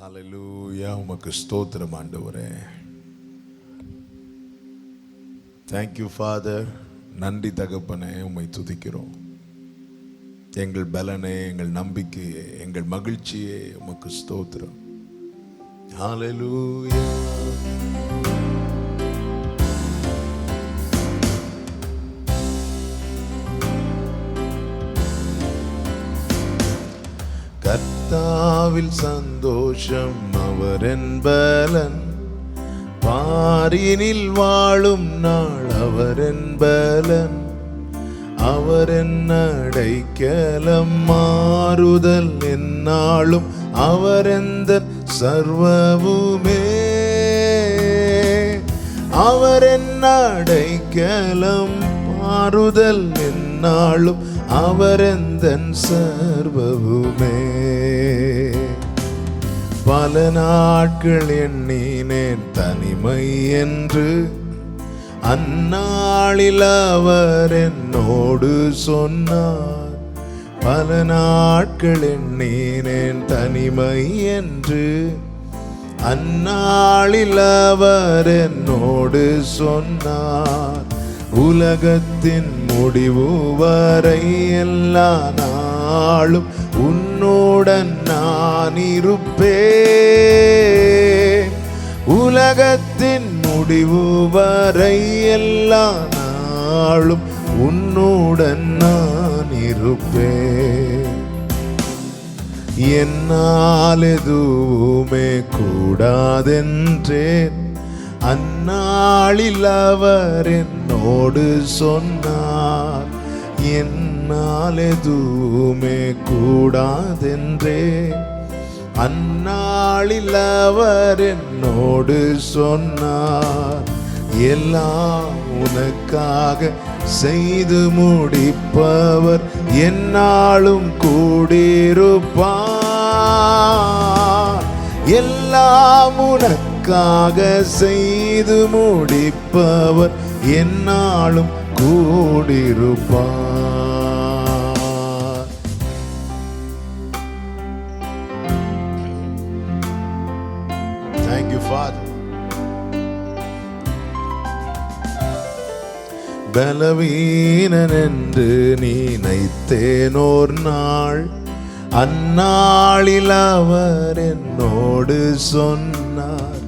ஹல்லேலூயா. உமக்கு ஸ்தோத்திரம் ஆண்டவரே. Thank you father. நன்றி தகப்பனே, உம்மை துதிக்கிறோம். எங்கள் பலனே, எங்கள் நம்பிக்கையே, எங்கள் மகிழ்ச்சியே உமக்கு ஸ்தோத்திரம். ஹல்லேலூயா. கர்த்தாவில் சந்தோஷம் அவரென் பலன், பாரினில் வாழும் நாள் அவரென் பலன், அவரென் அடைக்கலம் மாறுதல் எந்நாளும் அவரெந்த சர்வவுமே, அவரென் அடைக்கலம் மாறுதல் எந்நாளும் அவரெந்தன் சர்வவுமே. பல நாட்கள் எண்ணினேன் தனிமை என்று, அந்நாளில் அவர் என்னோடு சொன்னார். பல நாட்கள் எண்ணினேன் தனிமை என்று, அந்நாளில் அவர் என்னோடு சொன்னார். உலகத்தின் முடிவு வரை எல்லா நாளும் உன்னுடன் நான் இருப்பேன். உலகத்தின் முடிவு வரை எல்லா நாளும் உன்னுடன் நான் இருப்பேன். என்னால் எதுவுமே கூடாதென்றேன், அந்நாளில் அவர் என்னோடு சொன்னார். என்னால் எதுவுமே கூடாதென்றே, அந்நாளில் அவர் என்னோடு சொன்னார். எல்லாம் உனக்காக செய்து முடிப்பவர் எந்நாளும் கூடியிருப்பார். எல்லாம் உனக்காக செய்து முடிப்பவர் எந்நாளும் கூடியிருப்பார். Thank you, Father. பலவீனன் என்று நினைத்தேனோர் நாள், அந்நாளில் அவர் என்னோடு சொன்னார்.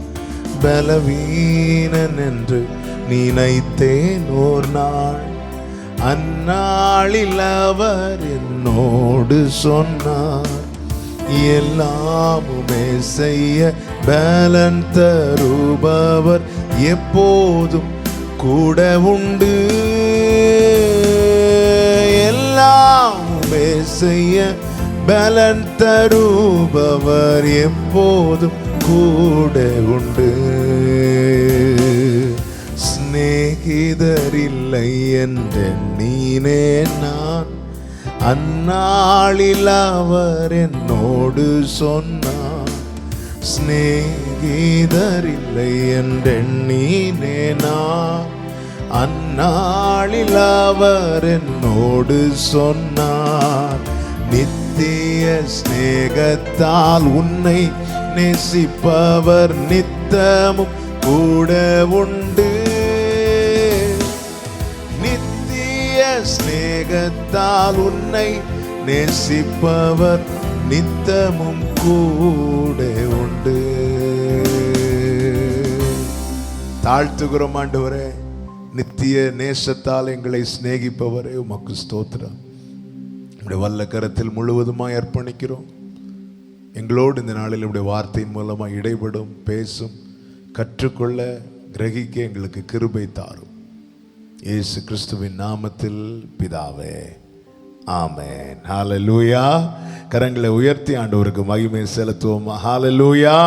பலவீனன் என்று நினைத்தேன் ஓர் நாள், அந்நாளில் அவர் என்னோடு சொன்னார். எல்லாமுமே செய்ய பலன் தருபவர் எப்போதும் கூட உண்டு. எல்லாமுமே செய்ய பலன் தருபவர் எப்போதும் கூட உண்டு. சிநேகிதரில்லை என்றெண்ணினே நான், அந்நாளில் அவர் என்னோடு சொன்னார். சிநேகிதரில்லை என்றெண்ணினே நான், அந்நாளில் அவர் என்னோடு சொன்னார். நித்திய சிநேகத்தால் உன்னை நேசிப்பவர் நித்தமும் கூட உண்டு. நித்திய சிநேகத்தால் உன்னை நேசிப்பவர் நித்தமும் கூட உண்டு. தாழ்த்துகிறோம் ஆண்டவரே. நித்திய நேசத்தால் எங்களை சிநேகிப்பவரே உமக்கு ஸ்தோத்திரம். உடைய வல்ல கரத்தில் முழுவதுமாய் அர்ப்பணிக்கிறோம். எங்களோடு இந்த நாளில் உடைய வார்த்தையின் மூலமாக இடைபடும், பேசும், கற்றுக்கொள்ள, கிரகிக்க எங்களுக்கு கிருபை தாரும். இயேசு கிறிஸ்துவின் நாமத்தில் பிதாவே, ஆமென். ஹல்லேலூயா. கரங்களை உயர்த்தி ஆண்டவருக்கு மகிமை செலுத்துவோம். ஹல்லேலூயா.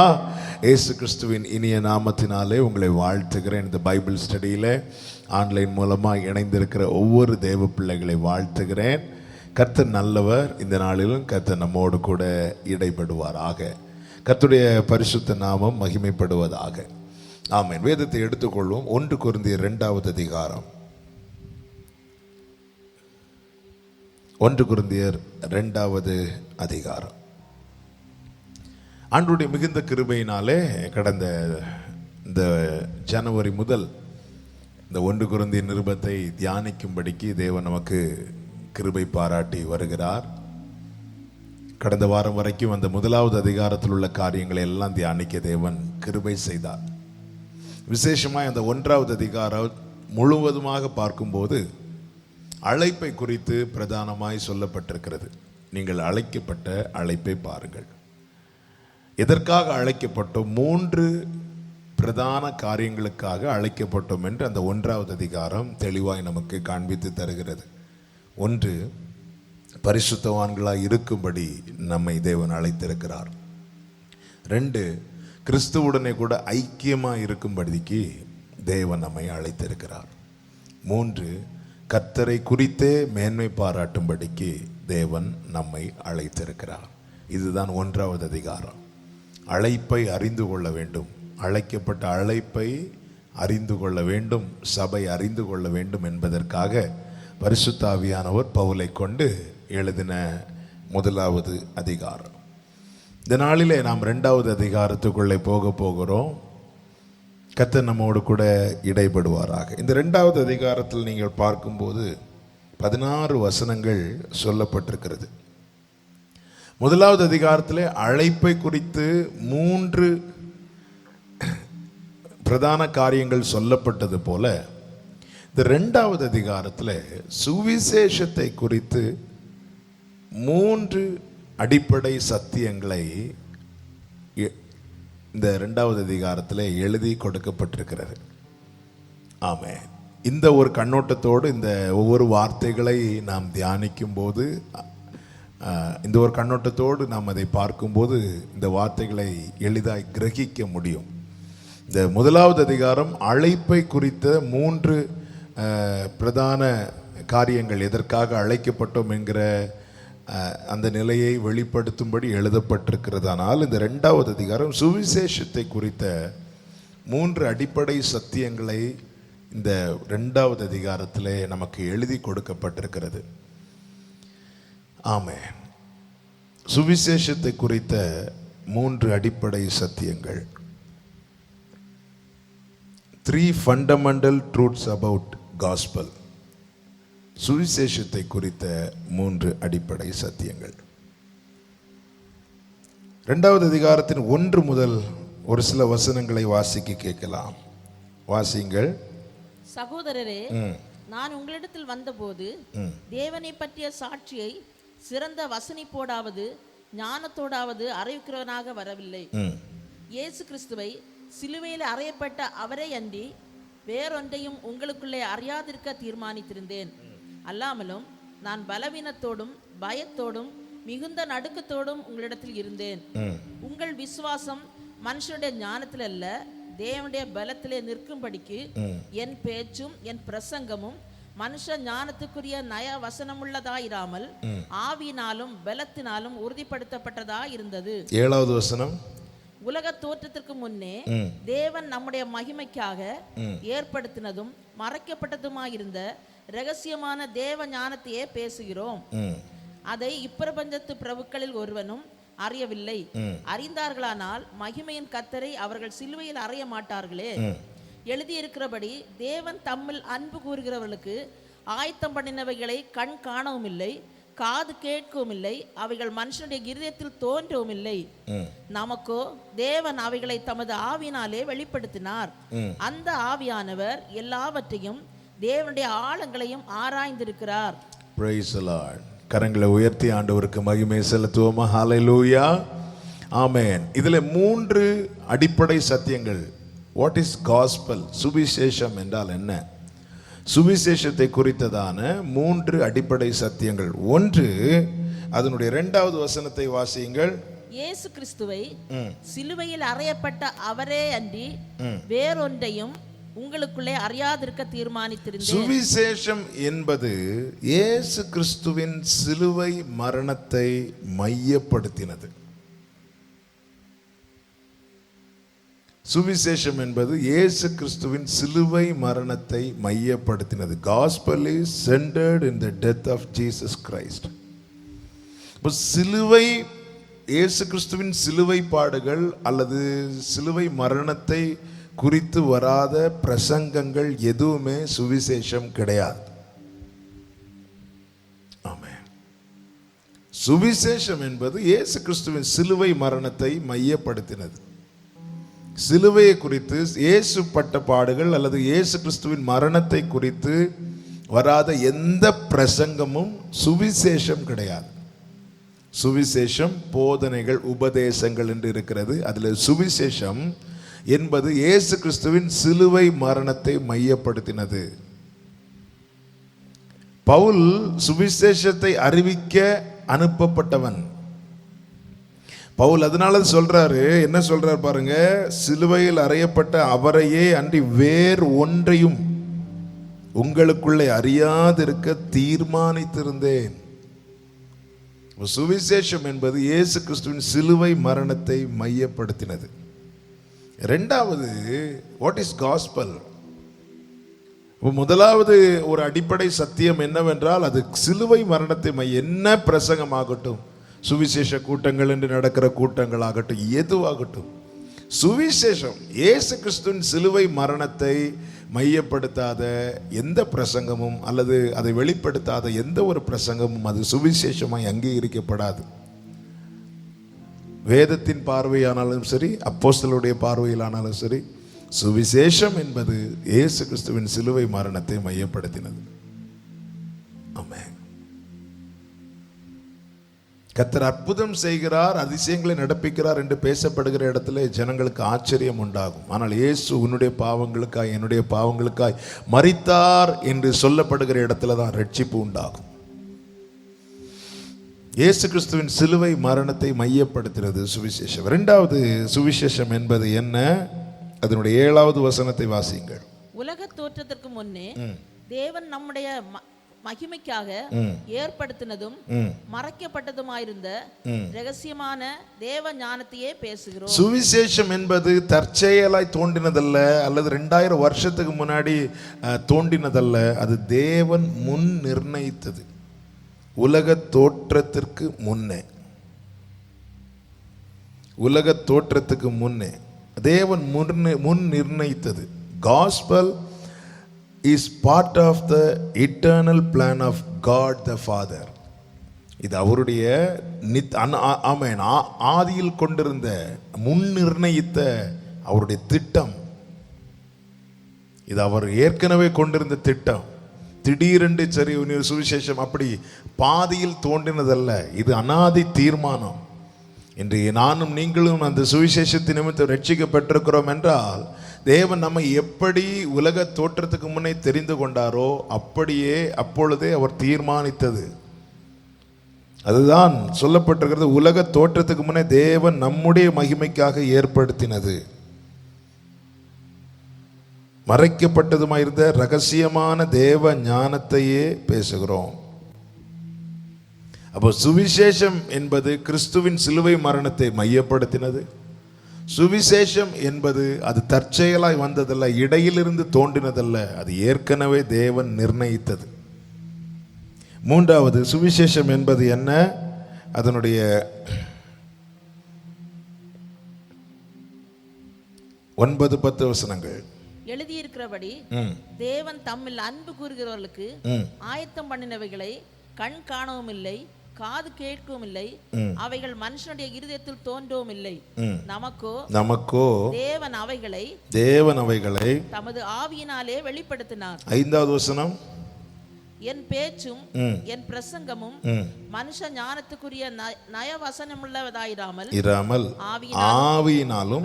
இயேசு கிறிஸ்துவின் இனிய நாமத்தினாலே உங்களை வாழ்த்துகிறேன். இந்த பைபிள் ஸ்டடியில் ஆன்லைன் மூலமாக இணைந்திருக்கிற ஒவ்வொரு தேவ பிள்ளைகளை வாழ்த்துகிறேன். கர்த்தர் நல்லவர். இந்த நாளிலும் கர்த்தர் நம்மோடு கூட இடைபடுவாராக. கர்த்தருடைய பரிசுத்த நாமம் மகிமைப்படுவதாக. ஆமென். வேதத்தை எடுத்துக்கொள்வோம். 1 கொரிந்தியர் 2வது அதிகாரம். 1 கொரிந்தியர் 2வது அதிகாரம் ஆண்டவருடைய மிகுந்த கிருபையினாலே கடந்த இந்த ஜனவரி முதல் இந்த 1 கொரிந்தியர் நிருபத்தை தியானிக்கும்படிக்கு தேவன் நமக்கு கிருபை பாராட்டி வருகிறார். கடந்த வாரம் வரைக்கும் அந்த 1வது அதிகாரத்தில் உள்ள காரியங்களை எல்லாம் தியானிக்க தேவன் கிருபை செய்தார். விசேஷமாக அந்த 1வது அதிகாரம் முழுவதுமாக பார்க்கும்போது அழைப்பை குறித்து பிரதானமாய் சொல்லப்பட்டிருக்கிறது. நீங்கள் அழைக்கப்பட்ட அழைப்பை பாருங்கள். எதற்காக அழைக்கப்பட்டோம்? 3 பிரதான காரியங்களுக்காக அழைக்கப்பட்டோம் என்று அந்த 1வது அதிகாரம் தெளிவாய் நமக்கு காண்பித்து தருகிறது. 1, பரிசுத்தவான்களாய் இருக்கும்படி நம்மை தேவன் அழைத்திருக்கிறார். 2, கிறிஸ்துவுடனே கூட ஐக்கியமாக இருக்கும்படிக்கு தேவன் நம்மை அழைத்திருக்கிறார். 3, கர்த்தரை குறித்தே மேன்மை பாராட்டும்படிக்கு தேவன் நம்மை அழைத்திருக்கிறார். இதுதான் 1வது அதிகாரம். அழைப்பை அறிந்து கொள்ள வேண்டும், அழைக்கப்பட்ட அழைப்பை அறிந்து கொள்ள வேண்டும், சபை அறிந்து கொள்ள வேண்டும் என்பதற்காக பரிசுத்த ஆவியானவர் பவுலை கொண்டு எழுதின 1வது அதிகாரம். இந்த நாளிலே நாம் 2வது அதிகாரத்துக்குள்ளே போகிறோம். கர்த்தர் நம்மோடு கூட இடைப்படுவாராக. இந்த 2வது அதிகாரத்தில் நீங்கள் பார்க்கும்போது 16 வசனங்கள் சொல்லப்பட்டிருக்கிறது. 1வது அதிகாரத்திலே அழைப்பை குறித்து 3 பிரதான காரியங்கள் சொல்லப்பட்டது போல இந்த 2வது அதிகாரத்தில் சுவிசேஷத்தை குறித்து 3 அடிப்படை சத்தியங்களை இந்த 2வது அதிகாரத்தில் எழுதி கொடுக்கப்பட்டிருக்கிறது. ஆமென். இந்த ஒரு கண்ணோட்டத்தோடு இந்த ஒவ்வொரு வார்த்தைகளை நாம் தியானிக்கும் போது, இந்த ஒரு கண்ணோட்டத்தோடு நாம் அதை பார்க்கும்போது இந்த வார்த்தைகளை எளிதாய் கிரகிக்க முடியும். இந்த 1வது அதிகாரம் அழைப்பை குறித்த 3 பிரதான காரியங்கள், எதற்காக அழைக்கப்பட்டோம் என்கிற அந்த நிலையை வெளிப்படுத்தும்படி எழுதப்பட்டிருக்கிறதானால், இந்த 2வது அதிகாரம் சுவிசேஷத்தை குறித்த 3 அடிப்படை சத்தியங்களை இந்த 2வது அதிகாரத்திலே நமக்கு எழுதி கொடுக்கப்பட்டிருக்கிறது. ஆமென். சுவிசேஷத்தை குறித்த 3 அடிப்படை சத்தியங்கள். 3 fundamental truths about gospel. சுவிசேஷத்தை குறித்த 3 அடிப்படை சத்தியங்கள். 2வது அதிகாரத்தின் 1 முதல் ஒரு சில வசனங்களை வாசிக்க கேட்கலாம். வாசிங்கள். சகோதரரே, நான் உங்களிடத்தில் வந்தபோது தேவனை பற்றிய சாட்சியை சிறந்த வசனிப்போடாவது ஞானத்தோடாவது அறிவிக்கிறவனாக வரவில்லை. இயேசு கிறிஸ்துவை சிலுவையில் அறையப்பட்ட அவரே அன்றி வேறொன்றையும் உங்களுக்குள்ளே அறியாதிருக்க தீர்மானித்திருந்தேன். அல்லாமலும் நான் பலவீனத்தோடும் பயத்தோடும் மிகுந்த நடுக்கத்தோடும் உங்களிடத்தில் இருந்தேன். உங்கள் விசுவாசம் மனுஷனுடைய ஞானத்தில் அல்ல, தேவனுடைய பலத்திலே நிற்கும்படிக்கு என் பேச்சும் என் பிரசங்கமும் மனுஷ ஞானத்துக்குரிய நய வசனமுள்ளதாயிராமல் ஆவியினாலும் பலத்தினாலும் உறுதிப்படுத்தப்பட்டதாயிருந்தது. 7வது வசனம். உலக தோற்றத்திற்கு முன்னே தேவன் நம்முடைய மகிமைக்காக ஏற்படுத்தினதும் மறைக்கப்பட்டதுமாயிருந்த இரகசியமான தேவ ஞானத்தையே பேசுகிறோம். அதை இப்பிரபஞ்சத்து பிரபுக்களில் ஒருவனும் அறியவில்லை. அறிந்தார்களானால் மகிமையின் கர்த்தரை அவர்கள் சிலுவையில் அறைய மாட்டார்களே. எழுதியிருக்கிறபடி தேவன் தம்மில் அன்பு கூறுகிறவர்களுக்கு ஆயத்தம் பண்ணினவைகளை கண் காணவும் இல்லை, காது கேட்கவும் இல்லை, அவைகள் மனுஷனுடைய இருதயத்தில் தோன்றவும் இல்லை. நமக்கோ தேவன் அவைகளை தமது ஆவியினாலே வெளிப்படுத்தினார். அந்த ஆவியானவர் எல்லாவற்றையும் தேவனுடைய ஆழங்களையும் ஆராய்ந்திருக்கிறார். Praise the Lord. கரங்களை உயர்த்தி ஆண்டவருக்கு மகிமை செலுத்துவோமா? ஹalleluya. ஆமென். இதில் 3 அடிப்படை சத்தியங்கள். What is gospel? சுவிசேஷம் என்றால் என்ன? சுவிசேஷத்தை குறித்ததான 3 அடிப்படை சத்தியங்கள். 1, அதனுடைய 2வது வசனத்தை வாசியுங்கள். இயேசு கிறிஸ்துவை சிலுவையில் அறையப்பட்ட அவரே அன்றி வேறொன்றையும் உங்களுக்குள்ளே அறியாதிருக்க தீர்மானித்திருந்தேன். சுவிசேஷம் என்பது இயேசு கிறிஸ்துவின் சிலுவை மரணத்தை மையப்படுத்தினது. சுவிசேஷம் என்பது இயேசு கிறிஸ்துவின் சிலுவை மரணத்தை மையப்படுத்தினது. Gospel is centered in the death of Jesus Christ. சிலுவை இயேசு கிறிஸ்துவின் சிலுவை பாடுகள் அல்லது சிலுவை மரணத்தை குறித்து வராத பிரசங்கங்கள் எதுவுமே சுவிசேஷம் கிடையாது. ஆமென். சுவிசேஷம் என்பது இயேசு கிறிஸ்துவின் சிலுவை மரணத்தை மையப்படுத்தினது. சிலுவையை குறித்து, இயேசு பட்ட பாடுகள் அல்லது இயேசு கிறிஸ்துவின் மரணத்தை குறித்து வராத எந்த பிரசங்கமும் சுவிசேஷம் கிடையாது. சுவிசேஷம் போதனைகள், உபதேசங்கள் என்று இருக்கிறது. அதில் சுவிசேஷம் என்பது இயேசு கிறிஸ்துவின் சிலுவை மரணத்தை மையப்படுத்தினது. பவுல் சுவிசேஷத்தை அறிவிக்க அனுப்பப்பட்டவன். பவுல் அதனால சொல்றாரு, என்ன சொல்றாரு பாருங்க, சிலுவையில் அறையப்பட்ட அவரையே அன்றி வேறு ஒன்றையும் உங்களுக்குள்ளே அறியாதிருக்க தீர்மானித்திருந்தேன். சுவிசேஷம் என்பது இயேசு கிறிஸ்துவின் சிலுவை மரணத்தை மையப்படுத்தினது. இரண்டாவது, வாட் இஸ் காஸ்பல்? முதலாவது ஒரு அடிப்படை சத்தியம் என்னவென்றால், அது சிலுவை மரணத்தை என்ன பிரசங்கமாகட்டும், சுவிசேஷ கூட்டங்கள் என்று நடக்கிற கூட்டங்கள் ஆகட்டும், எதுவாகட்டும், சுவிசேஷம் இயேசு கிறிஸ்துவின் சிலுவை மரணத்தை மையப்படுத்தாத எந்த பிரசங்கமும் அல்லது அதை வெளிப்படுத்தாத எந்த ஒரு பிரசங்கமும் அது சுவிசேஷமாய் அங்கீகரிக்கப்படாது. வேதத்தின் பார்வையானாலும் சரி, அப்போஸ்தலருடைய பார்வையிலானாலும் சரி, சுவிசேஷம் என்பது இயேசு கிறிஸ்துவின் சிலுவை மரணத்தை மையப்படுத்தினது. ஆமென். கர்த்தர் அற்புதம் செய்கிறார், அதிசயங்களை நடப்பிக்கிறார் என்று பேசப்படுகிற இடத்துல ஜனங்களுக்கு ஆச்சரியம் உண்டாகும். ஆனால் இயேசு உன்னுடைய பாவங்களுக்காய் என்னுடைய பாவங்களுக்காய் மரித்தார் என்று சொல்லப்படுகிற இடத்துல தான் ரட்சிப்பு உண்டாகும். இயேசு கிறிஸ்துவின் சிலுவை மரணத்தை மையப்படுத்துகிறது சுவிசேஷம். இரண்டாவது சுவிசேஷம் என்பது என்ன? அதனுடைய 7வது வசனத்தை வாசியுங்கள். உலக தோற்றத்திற்கு முன்னே தேவன் நம்முடைய மகிமைக்காக ஏற்படுத்தினதும் மறைக்கப்பட்டதுமாயிருந்த ரகசியமான தேவ ஞானத்தையே பேசுகிறோம். சுவிசேஷம் என்பது தற்செயலாய் தோன்றினதல்ல, அல்லது 2000 வருஷத்துக்கு முன்னாடி தோன்றினதல்ல. அது தேவன் முன் நிர்ணயித்தது. உலக தோற்றத்திற்கு முன்னே, உலக தோற்றத்துக்கு முன்னே தேவன் முன் நிர்ணயித்தது. Gospel is part of the eternal plan of God the Father. இது அவருடைய ஆதியில் கொண்டிருந்த முன் நிர்ணயித்த அவருடைய திட்டம். இது அவர் ஏற்கனவே கொண்டிருந்த திட்டம். திடீரென்று சரி சுவிசேஷம் அப்படி பாதியில் தோன்றினதல்ல. இது அனாதி தீர்மானம். இன்று நானும் நீங்களும் அந்த சுவிசேஷத்தின் நிமித்தம் ரட்சிக்கப்பட்டிருக்கிறோம் என்றால், தேவன் நம்மை எப்படி உலக தோற்றத்துக்கு முன்னே தெரிந்து கொண்டாரோ அப்படியே அப்பொழுதே அவர் தீர்மானித்தது. அதுதான் சொல்லப்பட்டிருக்கிறது, உலக தோற்றத்துக்கு முன்னே தேவன் நம்முடைய மகிமைக்காக ஏற்படுத்தினது. மறைக்கப்பட்டதுமாயிருந்த ரகசியமான தேவ ஞானத்தையே பேசுகிறோம். அப்போ சுவிசேஷம் என்பது கிறிஸ்துவின் சிலுவை மரணத்தை மையப்படுத்தினது. சுவிசேஷம் என்பது அது தற்செயலாய் வந்ததல்ல, இடையிலிருந்து தோன்றினதல்ல, அது ஏற்கனவே தேவன் நிர்ணயித்தது. மூன்றாவது, சுவிசேஷம் என்பது என்ன? அதனுடைய 9-10 வசனங்கள். எழுதியிருக்கிறபடி தேவன் தம்மில் அன்பு கூறுகிறவர்களுக்கு ஆயத்தம் பண்ணினவைகளை கண் காணவும் இல்லை, காது கேட்கவும் இல்லை, அவைகள் மனுஷனுடைய இருதயத்தில் தோன்றவும் இல்லை. நமக்கோ தேவன் அவைகளை தமது ஆவியினாலே வெளிப்படுத்தினார். 5வது வசனம், என் பேச்சும் என் பிரசங்கமும் மனுஷ ஞானத்துக்குரிய நயவசனமுள்ளதாயிராமல் ஆவியினாலும்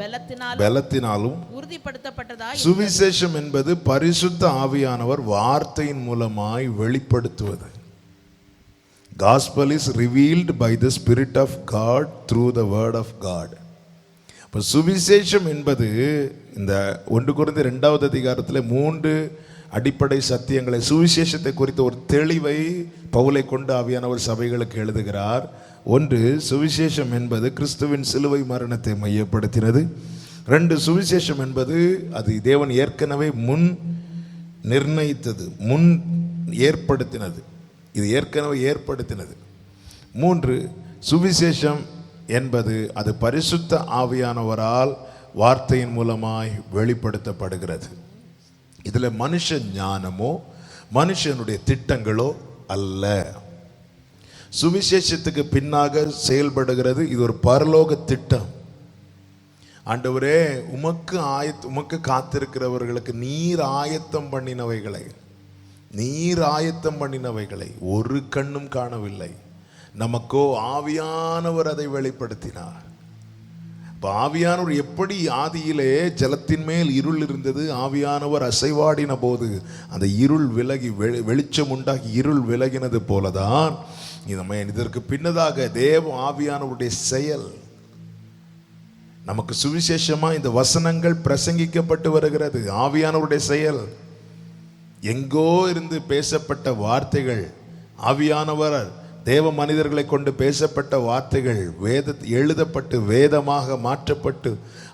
பலத்தினாலும் உறுதிப்படுத்தப்பட்டதாய். சுவிசேஷம் என்பது பரிசுத்த ஆவியானவர் வார்த்தையின் மூலமாய் வெளிப்படுத்துவது. Gospel is revealed by the Spirit of God through the Word of God. இப்போ சுவிசேஷம் என்பது இந்த 1 கொரிந்தியர் 2வது அதிகாரத்தில் 3 அடிப்படை சத்தியங்களை, சுவிசேஷத்தை குறித்த ஒரு தெளிவை பவுலை கொண்டு ஆவியானவர் சபைகளுக்கு எழுதுகிறார். 1, சுவிசேஷம் என்பது கிறிஸ்துவின் சிலுவை மரணத்தை மையப்படுத்தினது. 2, சுவிசேஷம் என்பது அது தேவன் ஏற்கனவே முன் நிர்ணயித்தது, முன் ஏற்படுத்தினது. இது ஏற்கனவே ஏற்படுத்தினது. 3, சுவிசேஷம் என்பது அது பரிசுத்த ஆவியானவரால் வார்த்தையின் மூலமாய் வெளிப்படுத்தப்படுகிறது. இதில் மனுஷ ஞானமோ மனுஷனுடைய திட்டங்களோ அல்ல. சுவிசேஷத்துக்கு பின்னாக செயல்படுகிறது. இது ஒரு பரலோக திட்டம். ஆண்டவரே, உமக்கு காத்திருக்கிறவர்களுக்கு நீர் ஆயத்தம் பண்ணினவைகளை ஒரு கண்ணும் காணவில்லை, நமக்கோ ஆவியானவர் அதை வெளிப்படுத்தினார். ஆவியானவர் எப்படி ஆதியிலே ஜலத்தின் மேல் இருள் இருந்தது, ஆவியானவர் அசைவாடின போது அந்த இருள் விலகி வெளிச்சம் உண்டாகி இருள் விலகினது போலதான் இதற்கு பின்னதாக தேவ ஆவியானவருடைய செயல். நமக்கு சுவிசேஷமா இந்த வசனங்கள் பிரசங்கிக்கப்பட்டு வருகிறது. ஆவியானவருடைய செயல். எங்கோ இருந்து பேசப்பட்ட வார்த்தைகள், ஆவியானவர் தேவ மனிதர்களை கொண்டு பேசப்பட்ட வார்த்தைகள் எழுதப்பட்டு வேதமாக மாற்றப்பட்டு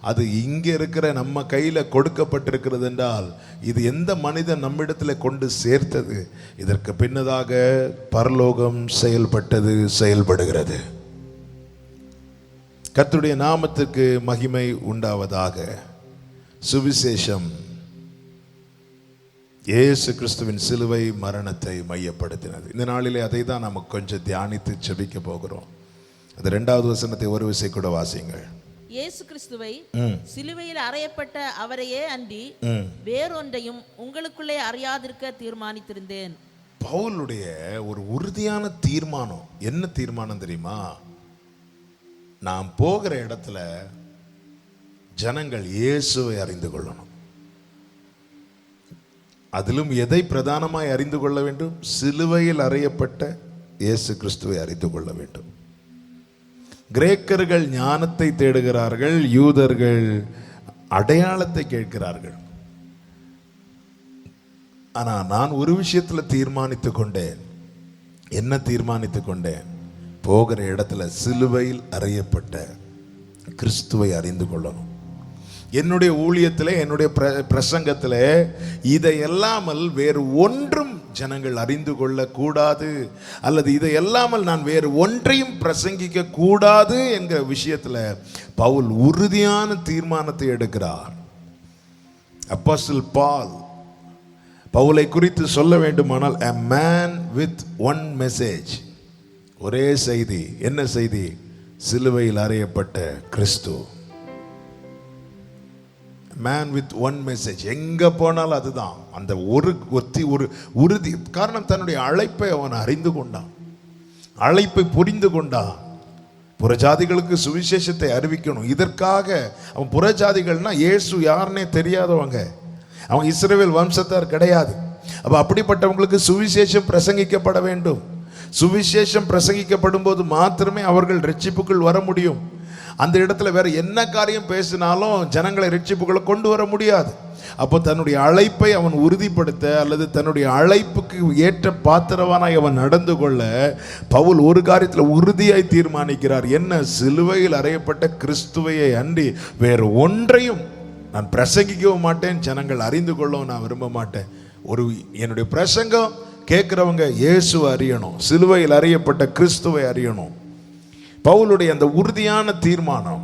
அது இங்கே இருக்கிற நம்ம கையில் கொடுக்கப்பட்டிருக்கிறது என்றால் இது எந்த மனிதன் நம்மிடத்தில் கொண்டு சேர்த்தது? இதற்கு பின்னதாக பரலோகம் செயல்படுகிறது. கர்த்தருடைய நாமத்துக்கு மகிமை உண்டாவதாக. சுவிசேஷம் இயேசு கிறிஸ்துவின் சிலுவை மரணத்தை மையப்படுத்தினது. இந்த நாளிலே அதை தான் நமக்கு கொஞ்சம் தியானித்து ஜெபிக்க போகிறோம். அது 2வது வசனத்தை ஒரு விசை கூட வாசிங்கள். இயேசு கிறிஸ்துவை சிலுவையில் அறையப்பட்ட அவரையே அன்றி வேறொன்றையும் உங்களுக்குள்ளே அறியாதிருக்க தீர்மானித்திருந்தேன். பவுலுடைய ஒரு உறுதியான தீர்மானம். என்ன தீர்மானம் தெரியுமா? நாம் போகிற இடத்துல ஜனங்கள் இயேசுவை அறிந்து கொள்ளணும். அதிலும் எதை பிரதானமாய் அறிந்து கொள்ள வேண்டும்? சிலுவையில் அறையப்பட்ட இயேசு கிறிஸ்துவை அறிந்து கொள்ள வேண்டும். கிரேக்கர்கள் ஞானத்தை தேடுகிறார்கள், யூதர்கள் அடையாளத்தை கேட்கிறார்கள். ஆனா நான் ஒரு விஷயத்துல தீர்மானித்துக் கொண்டேன். என்ன தீர்மானித்துக் கொண்டேன்? போகிற இடத்துல சிலுவையில் அறையப்பட்ட கிறிஸ்துவை அறிந்து கொள்ளணும். என்னுடைய ஊழியத்தில், என்னுடைய பிரசங்கத்தில் இதை எல்லாமல் வேறு ஒன்றும் ஜனங்கள் அறிந்து கொள்ள கூடாது, அல்லது இதை எல்லாமல் நான் வேறு ஒன்றையும் பிரசங்கிக்க கூடாது என்கிற விஷயத்தில் பவுல் உறுதியான தீர்மானத்தை எடுக்கிறார். அப்போஸ்தலன் பவுலை குறித்து சொல்ல வேண்டுமானால் a man with one message, ஒரே செய்தி. என்ன செய்தி? சிலுவையில் அறையப்பட்ட Christ. Man with one message. எங்க போனாலும் அதுதான். அந்த ஒரு உறுதி. காரணம், தன்னுடைய அழைப்பை அவன் அறிந்து கொண்டான், அழைப்பை புரிந்து கொண்டான். புறஜாதிகளுக்கு சுவிசேஷத்தை அறிவிக்கணும். இதற்காக அவன் புறஜாதிகள்னா இயேசு யாருன்னே தெரியாதவங்க, அவங்க இஸ்ரவேல் வம்சத்தார் கிடையாது. அப்ப அப்படிப்பட்டவங்களுக்கு சுவிசேஷம் பிரசங்கிக்கப்பட வேண்டும். சுவிசேஷம் பிரசங்கிக்கப்படும் போது மாத்திரமே அவர்கள் ரட்சிப்புக்குள் வர முடியும். அந்த இடத்துல வேற என்ன காரியம் பேசினாலும் ஜனங்களை ரட்சிப்புகளை கொண்டு வர முடியாது. அப்போ தன்னுடைய அழைப்பை அவன் உறுதிப்படுத்த, அல்லது தன்னுடைய அழைப்புக்கு ஏற்ற பாத்திரவானாய் அவன் நடந்து கொள்ள பவுல் ஒரு காரியத்தில் உறுதியாய் தீர்மானிக்கிறார். என்ன? சிலுவையில் அறையப்பட்ட கிறிஸ்துவையை அன்றி வேறு ஒன்றையும் நான் பிரசங்கிக்கவும் மாட்டேன், ஜனங்கள் அறிந்து கொள்ளவும் நான் விரும்ப மாட்டேன். என்னுடைய பிரசங்கம் கேட்கிறவங்க இயேசுவை அறியணும், சிலுவையில் அறையப்பட்ட கிறிஸ்துவை அறியணும். பவுலுடைய அந்த உறுதியான தீர்மானம்,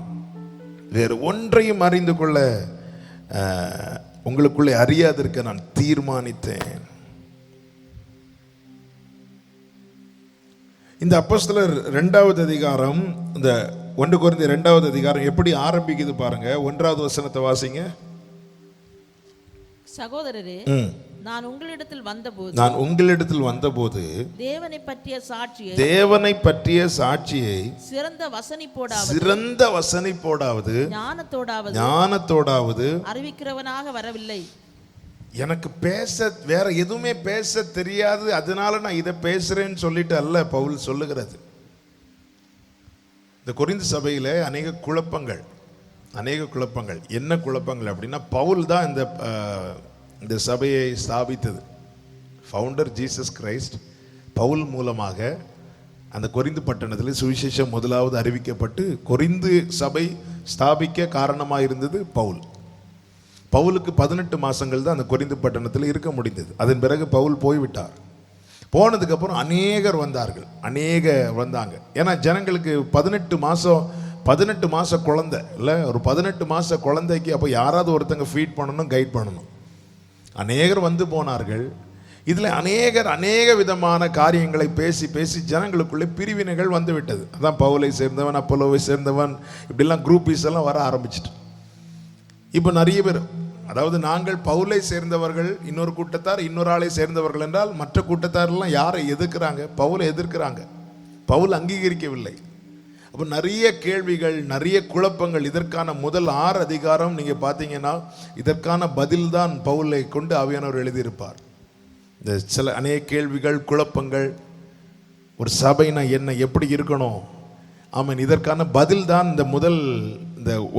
வேறு ஒன்றையும் அறிந்து கொள்ள உங்களுக்குள்ளே அறியாதிருக்க நான் தீர்மானித்தேன். இந்த அப்போஸ்தலர் 2வது அதிகாரம், இந்த 1 கொரிந்தியர் 2வது அதிகாரம் எப்படி ஆரம்பிக்குது பாருங்க. 1வது வசனத்தை வாசிங்க. சகோதரரே, நான் உங்களிடத்தில் வந்தபோது தேவனை பற்றிய சாட்சியை சிறந்த வசனிப்போடாவது ஞானத்தோடாவது அறிவிக்கிறவனாக வரவில்லை. எனக்கு வேற எதுவுமே பேச தெரியாது, அதனால நான் இதை பேசுறேன்னு சொல்லிட்டு அல்ல பவுல் சொல்லுகிறது. இந்த கொரிந்து சபையில அநேக குழப்பங்கள். என்ன குழப்பங்கள் அப்படின்னா, பவுல் தான் இந்த சபையை ஸ்தாபித்தது. Founder Jesus Christ. பவுல் மூலமாக அந்த கொரிந்து பட்டணத்தில் சுவிசேஷம் முதலாவது அறிவிக்கப்பட்டு கொரிந்து சபை ஸ்தாபிக்க காரணமாக இருந்தது பவுலுக்கு 18 மாசங்கள் தான் அந்த கொரிந்து பட்டணத்தில் இருக்க முடிந்தது. அதன் பிறகு பவுல் போய்விட்டார். போனதுக்கப்புறம் அநேகர் வந்தாங்க. ஏன்னா ஜனங்களுக்கு 18 மாதம் குழந்தை இல்லை, ஒரு 18 மாத குழந்தைக்கு அப்போ யாராவது ஒருத்தங்க ஃபீட் பண்ணணும், கைட் பண்ணணும். அநேகர் வந்து போனார்கள். இதில் அநேக விதமான காரியங்களை பேசி ஜனங்களுக்குள்ளே பிரிவினைகள் வந்து விட்டது. அதான் பவுலை சேர்ந்தவன், அப்போலோவை சேர்ந்தவன், இப்படிலாம் குரூப்பீஸ் எல்லாம் வர ஆரம்பிச்சிட்டு. இப்போ நிறைய பேர், அதாவது நாங்கள் பவுலை சேர்ந்தவர்கள், இன்னொரு கூட்டத்தார் இன்னொரு ஆளை சேர்ந்தவர்கள் என்றால் மற்ற கூட்டத்தாரெல்லாம் யாரை எதிர்க்கிறாங்க? பவுலை எதிர்க்கிறாங்க. பவுல் அங்கீகரிக்கவில்லை. அப்போ நிறைய கேள்விகள், நிறைய குழப்பங்கள். இதற்கான முதல் 6 அதிகாரம் நீங்கள் பார்த்தீங்கன்னா இதற்கான பதில் தான் பவுலை கொண்டு ஆவியானவர் எழுதியிருப்பார். இந்த சில அநேக கேள்விகள், குழப்பங்கள், ஒரு சபைனா என்ன, எப்படி இருக்கணும், ஆமாம், இதற்கான பதில் தான் இந்த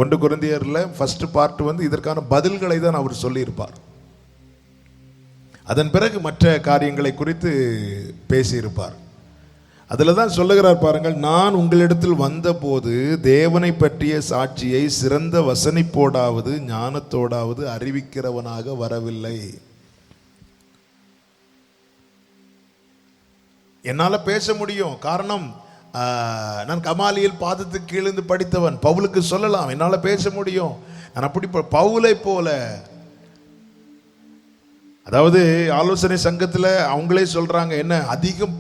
1 கொரிந்தியர்ல ஃபர்ஸ்ட் பார்ட் வந்து இதற்கான பதில்களை தான் அவர் சொல்லியிருப்பார். அதன் பிறகு மற்ற காரியங்களை குறித்து பேசியிருப்பார். அதில் தான் சொல்லுகிறார் பாருங்கள், நான் உங்களிடத்தில் வந்தபோது தேவனை பற்றிய சாட்சியை சிறந்த வசனிப்போடாவது ஞானத்தோடாவது அறிவிக்கிறவனாக வரவில்லை. என்னால் பேச முடியும், காரணம் நான் கமாலியில் பாதத்துக்கு கீழிருந்து படித்தவன். பவுலுக்கு சொல்லலாம், என்னால் பேச முடியும். நான் அப்படி பவுலை போல, அதாவது ஆலோசனை சங்கத்தில் அவங்களே சொல்றாங்க, என்ன அதிகம்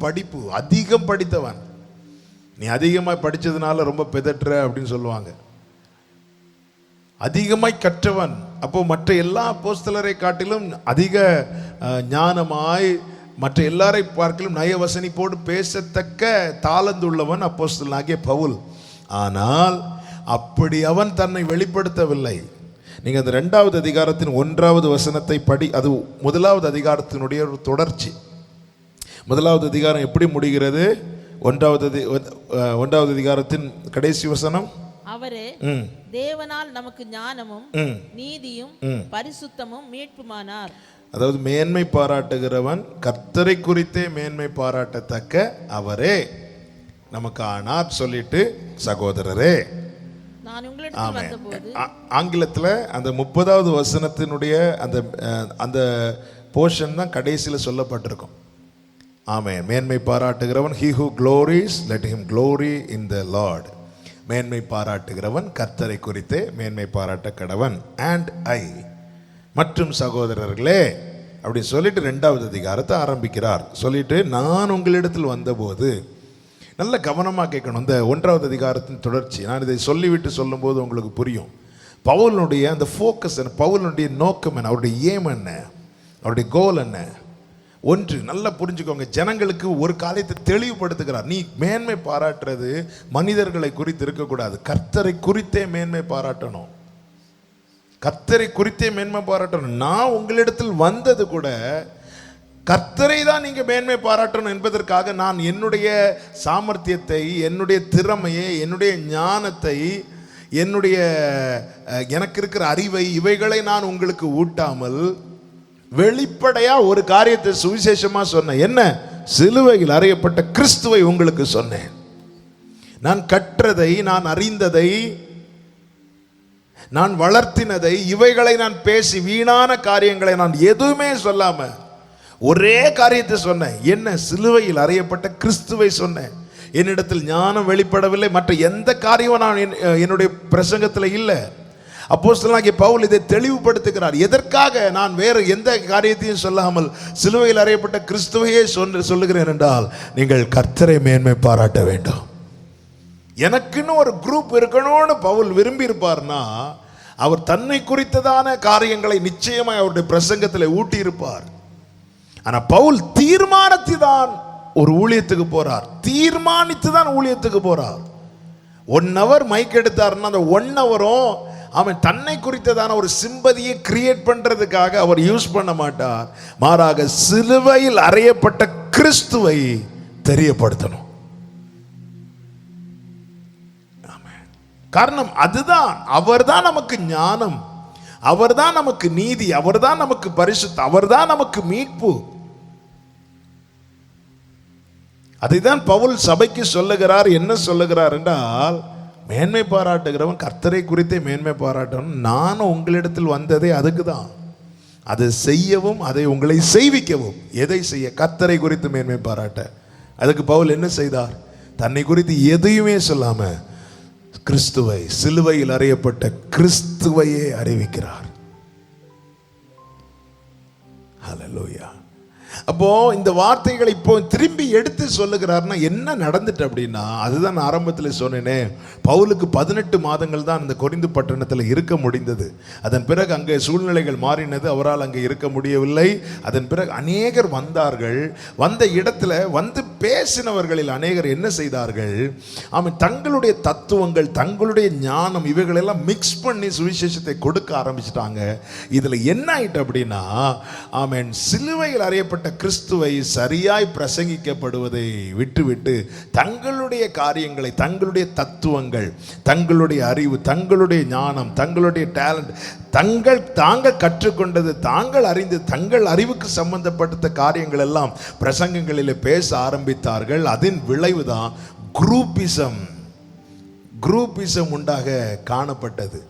படித்தவன், நீ அதிகமாக படித்ததுனால ரொம்ப பெதற்ற அப்படின்னு சொல்லுவாங்க. அதிகமாய் கற்றவன், அப்போ மற்ற எல்லா அப்போஸ்தலரை காட்டிலும் அதிக ஞானமாய், மற்ற எல்லாரை பார்க்கலும் நயவசனிப்போடு பேசத்தக்க தாளந்துள்ளவன் அப்போஸ்தலனாகிய பவுல். ஆனால் அப்படி அவன் தன்னை வெளிப்படுத்தவில்லை. நீங்க அந்த 2வது அதிகாரத்தின் 1வது வசனத்தை படி, அது 1வது அதிகாரத்தினுடைய ஒரு தொடர்ச்சி. 1வது அதிகாரம் எப்படி முடிகிறது? 1வது அதிகாரத்தின் கடைசி வசனம், அவரே தேவனால் நமக்கு ஞானமும் நீதியும் பரிசுத்தமும் மீட்புமானார். அதாவது மேன்மை பாராட்டுகிறவன் கர்த்தரை குறித்தே மேன்மை பாராட்டத்தக்க அவரே நமக்கு ஆனார் சொல்லிட்டு, சகோதரரே, ஆங்கிலத்தில் அந்த 30வது வசனத்தினுடைய அந்த போர்ஷன் தான் கடைசியில் சொல்லப்பட்டிருக்கும். ஆமென். மேன்மை பாராட்டுகிறவன், he who glories let him glory in the Lord. மேன்மை பாராட்டுகிறவன் கர்த்தரை குறித்தே மேன்மை பாராட்ட கடவன். and I, மற்றும் சகோதரர்களே அப்படி சொல்லிட்டு 2வது அதிகாரத்தை ஆரம்பிக்கிறார். சொல்லிட்டு, நான் உங்களிடத்தில் வந்தபோது, நல்ல கவனமாக கேட்கணும். இந்த 1வது அதிகாரத்தின் தொடர்ச்சி நான் இதை சொல்லிவிட்டு சொல்லும்போது உங்களுக்கு புரியும். பவுலுடைய அந்த ஃபோக்கஸ் என்ன, பவுலுடைய நோக்கம் என்ன, அவருடைய ஏம் என்ன, அவருடைய கோல் என்ன. ஒன்று நல்லா புரிஞ்சுக்கோங்க, ஜனங்களுக்கு ஒரு காரியத்தை தெளிவுபடுத்துகிறார். நீ மேன்மை பாராட்டுறது மனிதர்களை குறித்து இருக்கக்கூடாது, கர்த்தரை குறித்தே மேன்மை பாராட்டணும். கர்த்தரை குறித்தே மேன்மை பாராட்டணும். நான் உங்களிடத்தில் வந்தது கூட கர்த்தரை தான் நீங்க மேன்மை பாராட்டணும் என்பதற்காக நான் என்னுடைய சாமர்த்தியத்தை, என்னுடைய திறமையை, என்னுடைய ஞானத்தை, எனக்கு இருக்கிற அறிவை, இவைகளை நான் உங்களுக்கு ஊட்டாமல் வெளிப்படையா ஒரு காரியத்தை சுவிசேஷமா சொன்னேன். என்ன? சிலுவையில் அறையப்பட்ட கிறிஸ்துவை உங்களுக்கு சொன்னேன். நான் கற்றதை, நான் அறிந்ததை, நான் வளர்த்தினதை, இவைகளை நான் பேசி வீணான காரியங்களை நான் எதுவுமே சொல்லாம ஒரே காரியத்தை சொன்னேன். என்ன? சிலுவையில் அறையப்பட்ட கிறிஸ்துவை சொன்னேன். என்னிடத்தில் ஞானம் வெளிப்படவில்லை, மற்ற எந்த காரியமும் நான் என்னுடைய பிரசங்கத்தில் இல்லை. அப்போஸ்தலனாகிய பவுல் இதை தெளிவுபடுத்துகிறார். எதற்காக நான் வேறு எந்த காரியத்தையும் சொல்லாமல் சிலுவையில் அறையப்பட்ட கிறிஸ்துவையே சொல்லுகிறேன் என்றால், நீங்கள் கர்த்தரை மேன்மை பாராட்ட வேண்டும். எனக்குன்னு ஒரு குரூப் இருக்கணும்னு பவுல் விரும்பி இருப்பார்னா, அவர் தன்னை குறித்ததான காரியங்களை நிச்சயமாக அவருடைய பிரசங்கத்தில் ஊட்டி இருப்பார். ஆனா பவுல் தீர்மானித்து தான் ஒரு ஊழியத்துக்கு போறார். தீர்மானித்து தான் ஊழியத்துக்கு போறார். 1 hour மைக் எடுத்தாருன்னா அந்த 1 hour-ம் அவன் தன்னை குறித்ததான ஒரு சிம்பதியை கிரியேட் பண்றதுக்காக அவர் யூஸ் பண்ண மாட்டார். மாறாக சிலுவையில் அறையப்பட்ட கிறிஸ்துவை தெரியப்படுத்தணும். காரணம் அதுதான். அவர்தான் நமக்கு ஞானம், அவர்தான் நமக்கு நீதி, அவர்தான் நமக்கு பரிசுத்தம், அவர்தான் நமக்கு மீட்பு. அதைதான் பவுல் சபைக்கு சொல்லுகிறார். என்ன சொல்லுகிறார் என்றால், மேன்மை பாராட்டுகிறவன் கர்த்தரை குறித்தே மேன்மை பாராட்டணும். நானும் உங்களிடத்தில் வந்ததே அதுக்கு தான். அதை செய்யவும், அதை உங்களை செய்விக்கவும். எதை செய்ய? கர்த்தரை குறித்து மேன்மை பாராட்ட. அதுக்கு பவுல் என்ன செய்தார்? தன்னை குறித்து எதையுமே சொல்லாம கிறிஸ்துவை, சிலுவையில் அறையப்பட்ட கிறிஸ்துவையே அறிவிக்கிறார். ஹல்லேலூயா. அப்போ இந்த வார்த்தைகளை இப்போ திரும்பி எடுத்து சொல்லுகிறார்னா என்ன நடந்துட்டு அப்படின்னா, அதுதான் நான் ஆரம்பத்தில் சொன்னேனே, பவுலுக்கு 18 மாதங்கள் தான் அந்த கொரிந்து பட்டணத்தில் இருக்க முடிந்தது. அதன் பிறகு அங்கே சூழ்நிலைகள் மாறினது, அவரால் அங்கே இருக்க முடியவில்லை. அதன் பிறகு அநேகர் வந்தார்கள். வந்த இடத்துல வந்து பேசினவர்களில் அநேகர் என்ன செய்தார்கள்? அவன் தங்களுடைய தத்துவங்கள், தங்களுடைய ஞானம், இவைகளெல்லாம் மிக்ஸ் பண்ணி சுவிசேஷத்தை கொடுக்க ஆரம்பிச்சிட்டாங்க. இதில் என்ன ஆயிட்டு அப்படின்னா, ஆமென், சிலுவையில் அறையப்பட்ட கிறிஸ்துவை சரியாய் பிரசங்கிக்கப்படுவதை விட்டுவிட்டு தங்களுடைய காரியங்களை, தங்களுடைய தத்துவங்கள், தங்களுடைய அறிவு, தங்களுடைய ஞானம், தங்களுடைய டேலண்ட், தாங்கள் கற்றுக்கொண்டது, தாங்கள் அறிந்து, தங்கள் அறிவுக்கு சம்பந்தப்பட்ட காரியங்கள் எல்லாம் பிரசங்கங்களில் பேச ஆரம்பித்தார்கள். அதன் விளைவுதான் குரூப்பிசம் உண்டாக காணப்பட்டது.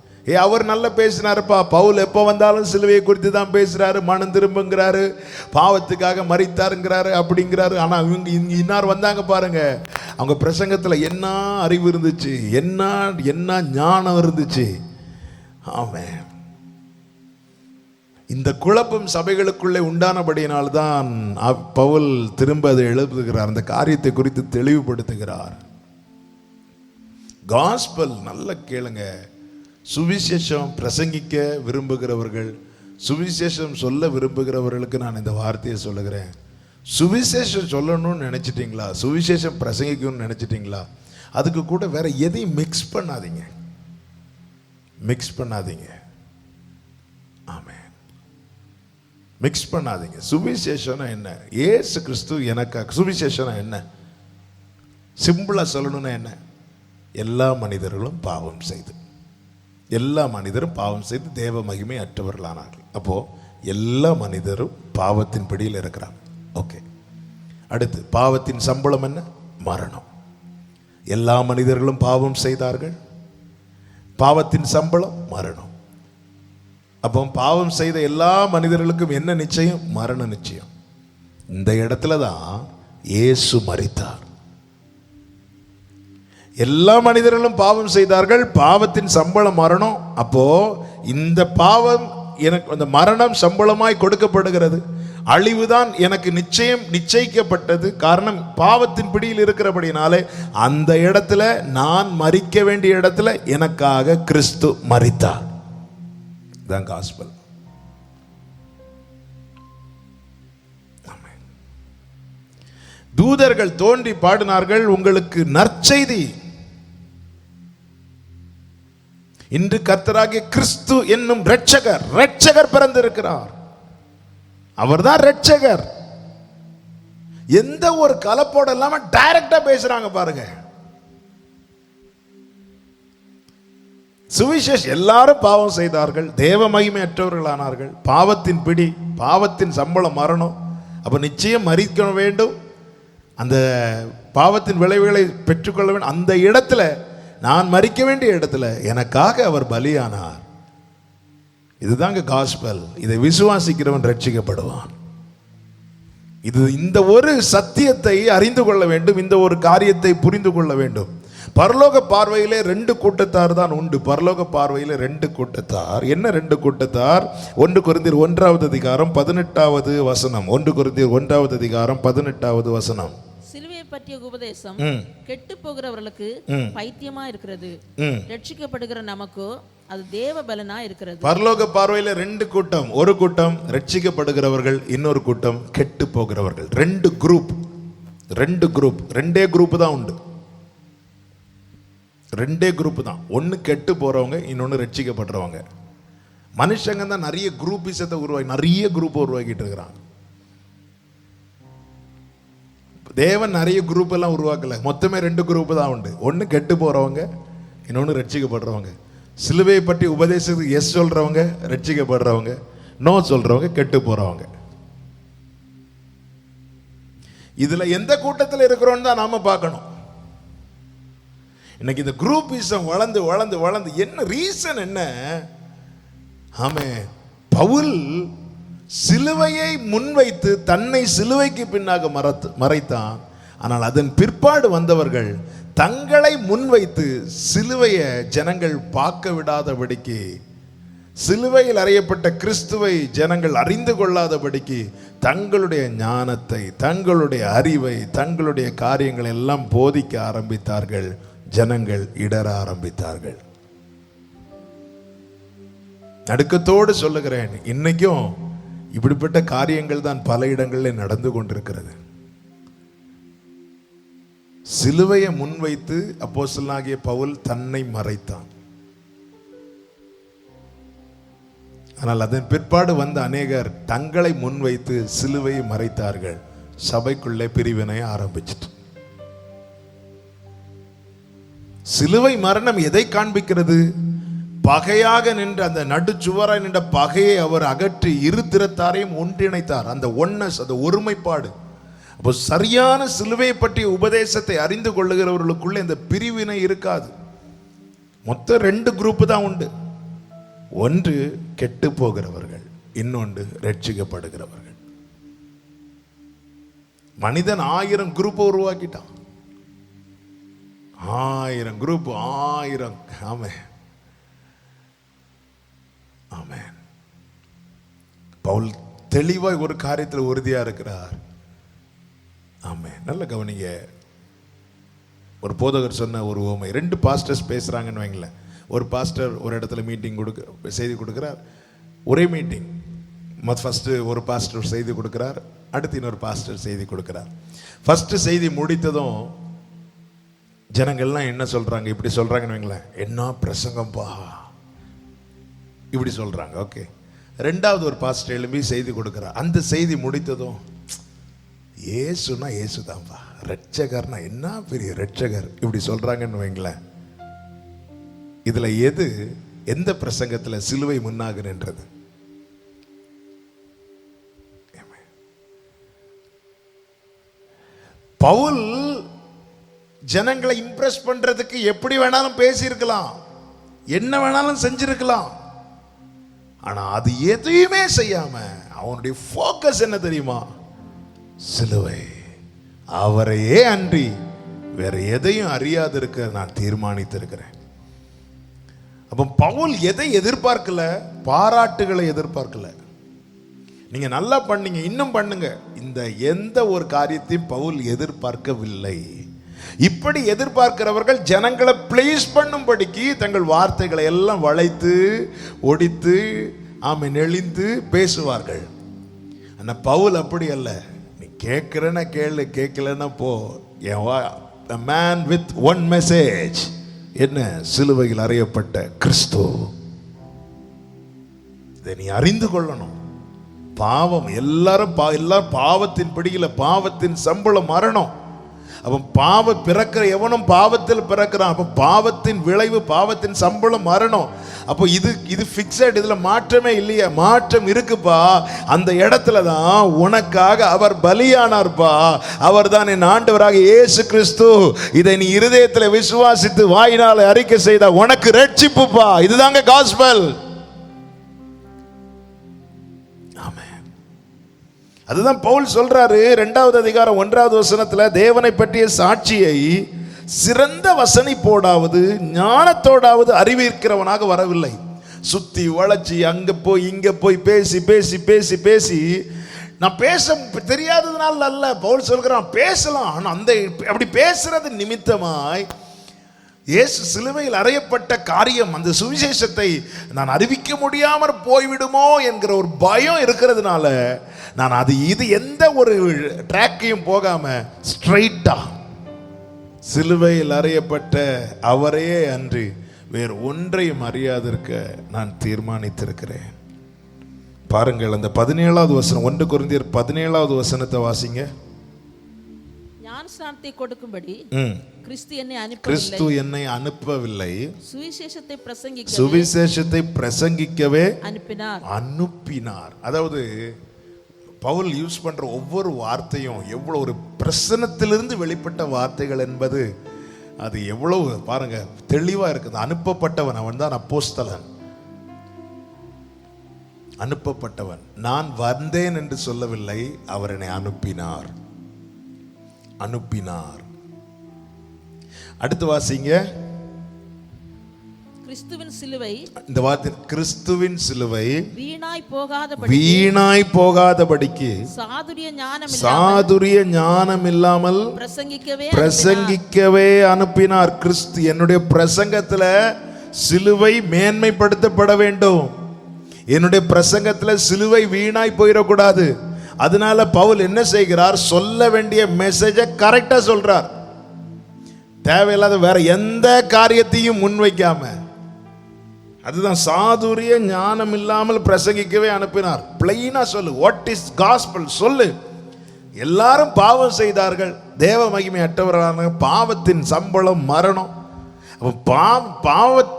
அவர் நல்லா பேசினாருப்பா, பவுல் எப்போ வந்தாலும் சிலுவையை குறித்து தான் பேசுறாரு, மனம் திரும்புங்கிறாரு, பாவத்துக்காக மரித்தாருங்கிறாரு, அப்படிங்கிறாரு. ஆனால் இவங்க இன்னார் வந்தாங்க பாருங்க, அவங்க பிரசங்கத்தில் என்ன அறிவு இருந்துச்சு, என்ன ஞானம் இருந்துச்சு. ஆமென். இந்த குழப்பம் சபைகளுக்குள்ளே உண்டானபடியினால்தான் பவுல் திரும்ப அதை எழுதுகிறார், அந்த காரியத்தை குறித்து தெளிவுபடுத்துகிறார். காஸ்பல் நல்லா கேளுங்க. சுவிசேஷம் பிரசங்கிக்க விரும்புகிறவர்கள், சுவிசேஷம் சொல்ல விரும்புகிறவர்களுக்கு நான் இந்த வார்த்தையை சொல்லுகிறேன். சுவிசேஷம் சொல்லணும்னு நினைச்சிட்டிங்களா, சுவிசேஷம் பிரசங்கிக்கணும்னு நினைச்சிட்டிங்களா, அதுக்கு கூட வேற எதையும் மிக்ஸ் பண்ணாதீங்க. ஆமென். மிக்ஸ் பண்ணாதீங்க. சுவிசேஷம்னா என்ன? இயேசு கிறிஸ்து எனக்காக. சுவிசேஷம்னா என்ன? சிம்பிளா சொல்லணும்னா என்ன? எல்லா மனிதர்களும் பாவம் செய்து தேவ மகிமை அற்றவர்களானார்கள். அப்போ எல்லா மனிதரும் பாவத்தின் பிடியில் இருக்கிறாங்க. ஓகே, அடுத்து பாவத்தின் சம்பளம் என்ன? மரணம். எல்லா மனிதர்களும் பாவம் செய்தார்கள், பாவத்தின் சம்பளம் மரணம். அப்போ பாவம் செய்த எல்லா மனிதர்களுக்கும் என்ன நிச்சயம்? மரண நிச்சயம். இந்த இடத்துல தான் இயேசு மரித்தார். எல்லா மனிதர்களும் பாவம் செய்தார்கள், பாவத்தின் சம்பளம் மரணம். அப்போ இந்த பாவம் எனக்கு, அந்த மரணம் சம்பளமாய் கொடுக்கப்படுகிறது. அழிவுதான் எனக்கு நிச்சயிக்கப்பட்டது. காரணம், பாவத்தின் பிடியில் இருக்கிறபடினாலே அந்த இடத்துல, நான் மரிக்க வேண்டிய இடத்துல எனக்காக கிறிஸ்து மரித்தார். இதுதான் காஸ்பல். தூதர்கள் தோன்றி பாடினார்கள், உங்களுக்கு நற்செய்தி, இன்று கர்த்தராகிய கிறிஸ்து என்னும் இரட்சகர் பிறந்திருக்கிறார். அவர்தான் இரட்சகர். எந்த ஒரு கலப்போட இல்லாம டைரக்டா பேசுறாங்க பாருங்க. சுவிசேஷம், எல்லாரும் பாவம் செய்தார்கள், தேவ மகிமை அற்றவர்களானார்கள், பாவத்தின் பிடி, பாவத்தின் சம்பளம் மரணம். அப்ப நிச்சயம் மரிக்க வேண்டும், அந்த பாவத்தின் விளைவுகளை பெற்றுக்கொள்ள வேண்டும். அந்த இடத்துல, நான் மரிக்க வேண்டிய இடத்துல எனக்காக அவர் பலியானார். இதுதாங்க காஸ்பல். இதை விசுவாசிக்கிறவன் ரட்சிக்கப்படுவான். இந்த ஒரு சத்தியத்தை அறிந்து கொள்ள வேண்டும், இந்த ஒரு காரியத்தை புரிந்து கொள்ள வேண்டும். பரலோக பார்வையிலே 2 கூட்டத்தார் தான் உண்டு. பரலோக பார்வையிலே 2 கூட்டத்தார். என்ன 2 கூட்டத்தார்? 1 கொரிந்தியர் 1வது அதிகாரம் 18வது வசனம். 1 கொரிந்தியர் 1வது அதிகாரம் 18வது வசனம். சிலுவையை பற்றிய உபதேசம் கெட்டு போகிறவர்களுக்கு பைத்தியமா இருக்கிறது, ரட்சிக்கப்படுகிற நமக்கோ அது தேவ பலனா இருக்கிறது. பரலோக பார்வையில 2 கூட்டம். ஒரு கூட்டம் ரட்சிக்கப்படுகிறவர்கள், இன்னொரு கூட்டம் கெட்டு போகிறவர்கள். 2 குரூப். 2 குரூப் தான் உண்டு. 2 குரூப் தான். ஒன்று கெட்டு போறவங்க, இன்னொன்று ரட்சிக்கப்படுறவங்க. மனுஷங்க தான் நிறைய குரூப்பிசத்தை நிறைய குரூப் உருவாக்கிட்டு இருக்கிறாங்க. தேவன் நிறைய குரூப் எல்லாம் உருவாக்கல, மொத்தமே 2 குரூப் தான் உண்டு. ஒன்று கெட்டு போறவங்க, இன்னொன்று ரட்சிக்கப்படுறவங்க. சிலுவையை பற்றி உபதேசத்துக்கு எஸ் சொல்றவங்க ரட்சிக்கப்படுறவங்க, நோ சொல்றவங்க கெட்டு போறவங்க. இதுல எந்த கூட்டத்தில் இருக்கிறோம் தான் நாம பார்க்கணும். இன்னைக்கு இந்த குரூப்பிசம் வளர்ந்து வளர்ந்து வளர்ந்து என்ன ரீசன் என்ன? ஆமே, பவுல் சிலுவையை முன்வைத்து தன்னை சிலுவைக்கு பின்னாக மறைத்தான். ஆனால் அதன் பிற்பாடு வந்தவர்கள் தங்களை முன்வைத்து சிலுவையை ஜனங்கள் பார்க்க விடாதபடிக்கு, சிலுவையில் அறையப்பட்ட கிறிஸ்துவை ஜனங்கள் அறிந்து கொள்ளாதபடிக்கு தங்களுடைய ஞானத்தை, தங்களுடைய அறிவை, தங்களுடைய காரியங்களை எல்லாம் போதிக்க ஆரம்பித்தார்கள். ஜனங்கள் இடர ஆரம்பித்தார்கள். நடுக்கத்தோடு சொல்லுகிறேன், இன்னைக்கும் இப்படிப்பட்ட காரியங்கள் தான் பல இடங்களில் நடந்து கொண்டிருக்கிறது. சிலுவையை முன்வைத்து அப்போஸ்தலனாகிய பவுல் தன்னை மறைத்தான். ஆனால் அதன் பிற்பாடு வந்த அநேகர் தங்களை முன்வைத்து சிலுவையை மறைத்தார்கள். சபைக்குள்ளே பிரிவினை ஆரம்பிச்சிட்டு. சிலுவை மரணம் எதை காண்பிக்கிறது? பகையாக நின்ற அந்த நடுச்சுவராய் நின்ற பகையை அவர் அகற்றி இரு திறத்தாரையும் ஒன்றிணைத்தார். அந்த ஒன்னஸ், அந்த ஒருமைப்பாடு. அப்போ சரியான சிலுவையை பற்றிய உபதேசத்தை அறிந்து கொள்ளுகிறவர்களுக்குள்ளே இந்த பிரிவினை இருக்காது. மொத்தம் 2 குரூப் தான் உண்டு. ஒன்று கெட்டு போகிறவர்கள், இன்னொன்று ரட்சிக்கப்படுகிறவர்கள். மனிதன் 1000 குரூப்பை உருவாக்கிட்டான். 1000 குரூப், 1000. ஆமே ஆமென். பவுல் தெளிவாய் ஒரு காரியத்தில் உறுதியா இருக்கிறார். ஆமென். நல்ல கவனிங்க. ஒரு போதகர் சொன்ன ஒரு உவமை. 2 பாஸ்டர்ஸ் பேசுறாங்கன்னு வைங்களேன். ஒரு பாஸ்டர் ஒரு இடத்துல மீட்டிங் செய்தி கொடுக்கிறார். ஒரே மீட்டிங். ஃபர்ஸ்ட் ஒரு பாஸ்டர் செய்தி கொடுக்கிறார், அடுத்து இன்னொரு பாஸ்டர் செய்தி கொடுக்கிறார். ஃபர்ஸ்ட் செய்தி முடித்ததும் ஜனங்கள்லாம் என்ன சொல்றாங்க? இப்படி சொல்றாங்கன்னு வைங்களேன், என்ன பிரசங்கம்பா, இப்படி சொல்றாங்க. ஓகே. 2வது ஒரு பாஸ்டர் எழுப்பி செய்தி கொடுக்கிறார். அந்த செய்தி முடித்ததும், ஏசுனா ஏசுதான்பா, ரட்சகர்னா என்ன பெரிய ரட்சகர், இப்படி சொல்றாங்கன்னு வைங்களேன். இதுல எது எந்த பிரசங்கத்துல சிலுவை முன்னாக நின்றது? பவுல் ஜனங்களை இம்ப்ரெஸ் பண்றதுக்கு எப்படி வேணாலும் பேசியிருக்கலாம், என்ன வேணாலும் செஞ்சிருக்கலாம். ஆனா அது எதையுமே செய்யாம அவனுடைய போக்கஸ் என்ன தெரியுமா? சிலுவை. அவரையே அன்றி வேற எதையும் அறியாது இருக்க நான் தீர்மானித்திருக்கிறேன். அப்ப பவுல் எதை எதிர்பார்க்கல? பாராட்டுகளை எதிர்பார்க்கல. நீங்க நல்லா பண்ணீங்க, இன்னும் பண்ணுங்க, இந்த எந்த ஒரு காரியத்தையும் பவுல் எதிர்பார்க்கவில்லை. இப்படி எதிர்பார்க்கிறவர்கள் ஜனங்களை பிளீஸ் பண்ணும்படிக்கு தங்கள் வார்த்தைகளை எல்லாம் வளைத்து ஒடித்து நெளிந்து பேசுவார்கள். ஆனா பவுல் அப்படி அல்ல. நீ கேட்கிறேன்னா கேளு, கேட்கலன்னா போ. A man with one message. என்ன? சிலுவையில் அறையப்பட்ட கிறிஸ்து. இதை நீ அறிந்து கொள்ளணும். பாவம் எல்லாரும் பாவத்தின் பிடியில, பாவத்தின் சம்பளம் மரணம். அப்ப பிறக்கிற எவனும் பாவத்தில் பிறக்கிறான். அப்ப பாவத்தின் விளைவு, பாவத்தின் சம்பளம் மரணம். அப்போ இது ஃபிக்ஸட், இதுல மாற்றமே இல்லையா? மாற்றம் இருக்குப்பா. அந்த இடத்துல தான் உனக்காக அவர் பலியானார்ப்பா. அவர் தான் என் ஆண்டவராக இயேசு கிறிஸ்து. இதை நீ இருதயத்தில் விசுவாசித்து வாயினால அறிக்கை செய்த உனக்கு ரட்சிப்புப்பா. இதுதாங்க காஸ்பல். அதுதான் பவுல் சொல்றாரு 2வது அதிகாரம் 1வது வசனத்துல, தேவனை பற்றிய சாட்சியை சிறந்த வசனிப்போடாவது ஞானத்தோடாவது அறிவிக்கிறவனாக வரவில்லை. சுத்தி வளைச்சி அங்க போய் இங்க போய் பேசி பேசி பேசி பேசி நான் பேச தெரியாததுனால அல்ல. பவுல் சொல்கிறான் பேசலாம். ஆனா அப்படி பேசுறது நிமித்தமாய் இயேசு சிலுவையில் அறையப்பட்ட காரியம், அந்த சுவிசேஷத்தை நான் அறிவிக்க முடியாமல் போய்விடுமோ என்கிற ஒரு பயம் இருக்கிறதுனால நான் இது எந்த ஒரு ட்ராக்கையும் போகாம ஸ்ட்ரைட்டா சிலுவையில் அறையப்பட்ட அவரையே அன்றி வேறு ஒன்றையும் அறியாதிருக்க நான் தீர்மானித்திருக்கிறேன். பாருங்கள் அந்த 17வது வசனம், 1 கொரிந்தியர் 17வது வசனத்தை வாசிங்க. ஞானஸ்நானத்தை கொடுக்கும்படி கிறிஸ்து என்னை அனுப்பவில்லை, சுவிசேஷத்தை பிரசங்கிக்கவே அனுப்பினார். அதாவது பவுல் யூஸ் பண்ற ஒவ்வொரு வார்த்தையும் எவ்வளவு ஒரு பிரசன்னத்திலிருந்து வெளிப்பட்ட வார்த்தைகள் என்பது அது எவ்வளவு பாருங்க தெளிவா இருக்குது. அனுப்பப்பட்டவன் அவன் தான் அப்போஸ்தலன். அனுப்பப்பட்டவன். நான் வந்தேன் என்று சொல்லவில்லை, அவர் என்னை அனுப்பினார். அடுத்து வாசிங்க. கிறிஸ்துவின் சிலுவை, இந்த வார்த்தை கிறிஸ்துவின் சிலுவை வீணாய் போகாதபடிக்கு சாதுரிய ஞானம் இல்லாமல் பிரசங்கிக்கவே அனுப்பினார். கிறிஸ்து என்னுடைய பிரசங்கத்துல சிலுவை மேன்மைப்படுத்தப்பட வேண்டும். என்னுடைய பிரசங்கத்துல சிலுவை வீணாய் போயிடக்கூடாது. அதனால பவுல் என்ன செய்கிறார்? சொல்ல வேண்டிய மெசேஜை கரெக்டா சொல்றார். தேவையில்லாத வேற எந்த காரியத்தையும் முன்வைக்காம. அதுதான் சாதுரிய ஞானம் இல்லாமல் பிரசங்கிக்கவே அனுப்பினார். பிளைனா சொல்லு, வாட் இஸ் காஸ்பல் சொல்லு. எல்லாரும் பாவம் செய்தார்கள், தேவ மகிமை அற்றவரான, பாவத்தின் சம்பளம் மரணம்.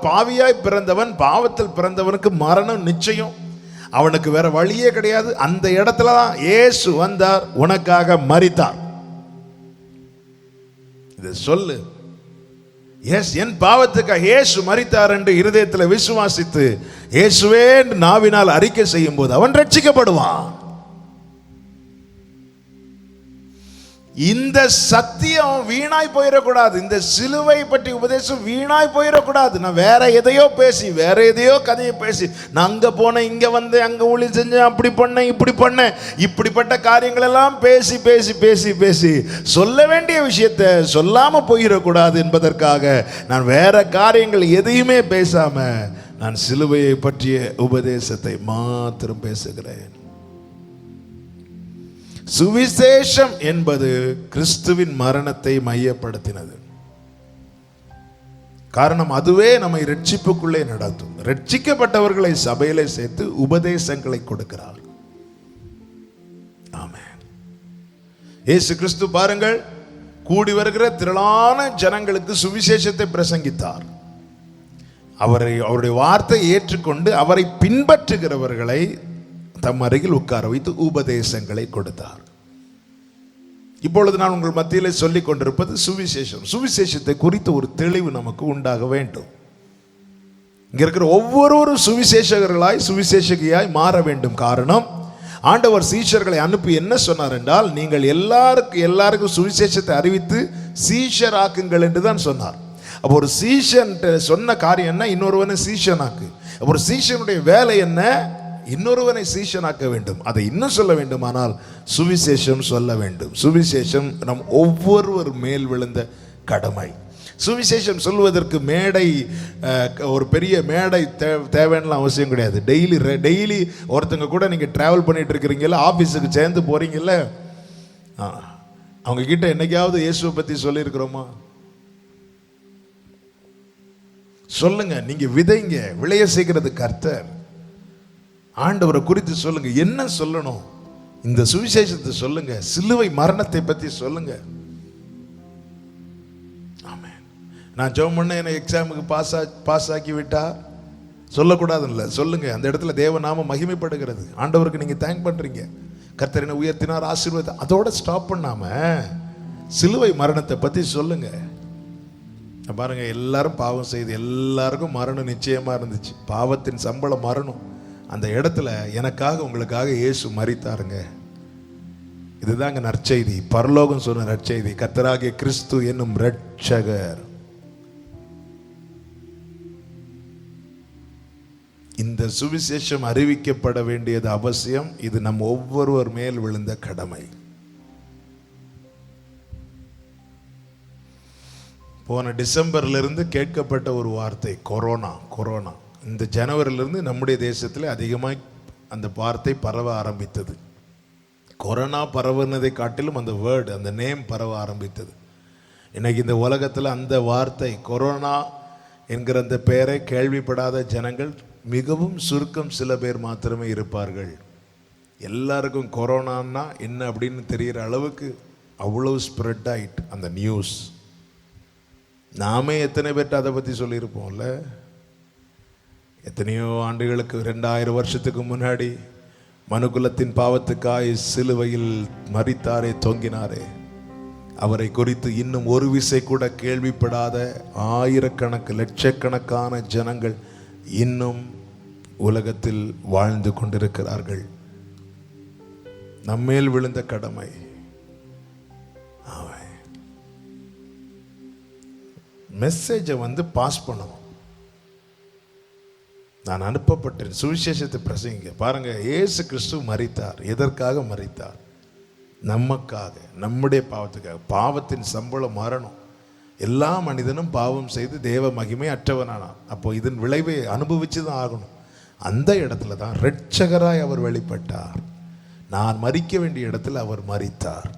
பாவியாய் பிறந்தவன், பாவத்தில் பிறந்தவனுக்கு மரணம் நிச்சயம். அவனுக்கு வேற வழியே கிடையாது. அந்த இடத்துல தான் இயேசு வந்தார், உனக்காக மரித்தார். இதை சொல்லு. என் பாவத்துக்காக இயேசு மரித்தார் என்று இருதயத்தில் விசுவாசித்து இயேசுவே என்று நாவினால் அறிக்கை செய்யும் போது அவன் ரட்சிக்கப்படுவான். இந்த சத்தியம் வீணாய் போயிடக்கூடாது. இந்த சிலுவை பற்றி உபதேசம் வீணாய் போயிடக்கூடாது. நான் வேற எதையோ பேசி, வேற எதையோ கதையை பேசி, நான் அங்க போனேன், இங்க வந்து, அங்க ஊழி செஞ்சேன், அப்படி பண்ணேன், இப்படி பண்ணேன், இப்படிப்பட்ட காரியங்கள் எல்லாம் பேசி பேசி பேசி பேசி சொல்ல வேண்டிய விஷயத்தை சொல்லாம போயிடக்கூடாது என்பதற்காக நான் வேற காரியங்கள் எதையுமே பேசாம நான் சிலுவையை பற்றிய உபதேசத்தை மாத்திரம் பேசுகிறேன். சுவிசேஷம் என்பது கிறிஸ்துவின் மரணத்தை மையப்படுத்தினது. காரணம், அதுவே நம்மை ரட்சிப்புக்குள்ளே நடத்தும். ரட்சிக்கப்பட்டவர்களை சபையிலே சேர்த்து உபதேசங்களை கொடுக்கிறார். ஆமென். இயேசு கிறிஸ்து பாருங்கள், கூடி வருகிற திரளான ஜனங்களுக்கு சுவிசேஷத்தை பிரசங்கித்தார். அவருடைய வார்த்தை ஏற்றுக்கொண்டு அவரை பின்பற்றுகிறவர்களை தம் அருகில் உட்கார வைத்து உபதேசங்களை கொடுத்தார். இப்பொழுது நான் உங்கள் மத்தியில் சொல்லிக் கொண்டிருப்பது சுவிசேஷம். சுவிசேஷத்தை குறித்த ஒரு தெளிவு நமக்கு உண்டாக வேண்டும். இங்க இருக்கிற ஒவ்வொரு சுவிசேஷகர்களாய் சுவிசேஷகியாய் மாற வேண்டும். காரணம், ஆண்டவர் சீஷர்களை அனுப்பி என்ன சொன்னார் என்றால், நீங்கள் எல்லாருக்கும் சுவிசேஷத்தை அறிவித்து சீஷராக்குங்கள் என்று தான் சொன்னார். அப்போ ஒரு சீஷன் சொன்ன காரியம் என்ன? இன்னொருவனை சீஷனாக்கு. அப்போ ஒரு சீஷனுடைய வேலை என்ன? இன்னொருவனை சீஷனாக்க வேண்டும். அதை இன்னும் சொல்ல வேண்டுமானால் சுவிசேஷம் சொல்ல வேண்டும். சுவிசேஷம் நம் ஒவ்வொருவர் மேல் விழுந்த கடமை. சுவிசேஷம் சொல்வதற்கு மேடை, ஒரு பெரிய மேடை தேவையான அவசியம் கிடையாது. டெய்லி ஒருத்தங்க கூட நீங்கள் ட்ராவல் பண்ணிட்டு இருக்கிறீங்கல்ல, ஆஃபீஸுக்கு சேர்ந்து போறீங்கல்ல, அவங்க கிட்ட என்னைக்காவது இயேசுவை பற்றி சொல்லியிருக்கிறோமா? சொல்லுங்க. நீங்க விதைங்க, விளைய செய்கிறது கர்த்தர். ஆண்டவரை குறித்து சொல்லுங்க. என்ன சொல்லணும்? இந்த சுவிசேஷத்தை சொல்லுங்க. சிலுவை மரணத்தை பற்றி சொல்லுங்க. ஆமென். நான் ஜெபம் பண்ண என்னை எக்ஸாமுக்கு பாஸ் ஆக்கி விட்டா சொல்லக்கூடாதுல்ல, சொல்லுங்க. அந்த இடத்துல தேவநாமம் மகிமைப்படுகிறது. ஆண்டவருக்கு நீங்க தேங்க் பண்றீங்க. கர்த்தர் என்னை உயர்த்தினார், ஆசீர்வாதம். அதோட ஸ்டாப் பண்ணாம சிலுவை மரணத்தை பற்றி சொல்லுங்க. பாருங்க, எல்லாரும் பாவம் செய்து எல்லாருக்கும் மரணம் நிச்சயமா இருந்துச்சு. பாவத்தின் சம்பளம் மரணம். அந்த இடத்துல எனக்காக உங்களுக்காக இயேசு மரித்தாருங்க. இதுதாங்க நற்செய்தி. பரலோகம் சொன்ன நற்செய்தி. கர்த்தராகிய கிறிஸ்து என்னும் இரட்சகர். இந்த சுவிசேஷம் அறிவிக்கப்பட வேண்டியது அவசியம். இது நம் ஒவ்வொருவர் மேல் விழுந்த கடமை. போன டிசம்பர்லேருந்து கேட்கப்பட்ட ஒரு வார்த்தை கொரோனா. இந்த ஜனவரியிலிருந்து நம்முடைய தேசத்தில் அதிகமாக அந்த வார்த்தை பரவ ஆரம்பித்தது. கொரோனா பரவுனதை காட்டிலும் அந்த வேர்டு, அந்த நேம் பரவ ஆரம்பித்தது. இன்னைக்கு இந்த உலகத்தில் அந்த வார்த்தை கொரோனா என்கிற அந்த பெயரை கேள்விப்படாத ஜனங்கள் மிகவும் சுருக்கம், சில பேர் மாத்திரமே இருப்பார்கள். எல்லாருக்கும் கொரோனான்னா என்ன அப்படின்னு தெரிகிற அளவுக்கு அவ்வளவு ஸ்ப்ரெட் ஆயிட்டு அந்த நியூஸ். நாமே எத்தனை பேர்ட்ட அதை பற்றி சொல்லியிருப்போம்ல. எத்தனையோ ஆண்டுகளுக்கு, 2000 வருஷத்துக்கு முன்னாடி மனுக்குலத்தின் பாவத்துக்காய் சிலுவையில் மரித்தாரே, தொங்கினாரே, அவரை குறித்து இன்னும் ஒரு விசை கூட கேள்விப்படாத ஆயிரக்கணக்கு லட்சக்கணக்கான ஜனங்கள் இன்னும் உலகத்தில் வாழ்ந்து கொண்டிருக்கிறார்கள். நம்மேல் விழுந்த கடமை மெசேஜை பாஸ் பண்ணணும். நான் அனுப்பப்பட்டேன் சுவிசேஷத்தை பிரசங்கிக்க. பாருங்க, இயேசு கிறிஸ்து மரித்தார். எதற்காக மரித்தார்? நமக்காக, நம்முடைய பாவத்துக்காக. பாவத்தின் சம்பளம் மரணம். எல்லா மனிதனும் பாவம் செய்து தேவ மகிமை அற்றவனானான். அப்போ இதன் விளைவை அனுபவிச்சு தான் ஆகணும். அந்த இடத்துல தான் இரட்சகராய் அவர் வெளிப்பட்டார். நான் மரிக்க வேண்டிய இடத்துல அவர் மரித்தார்.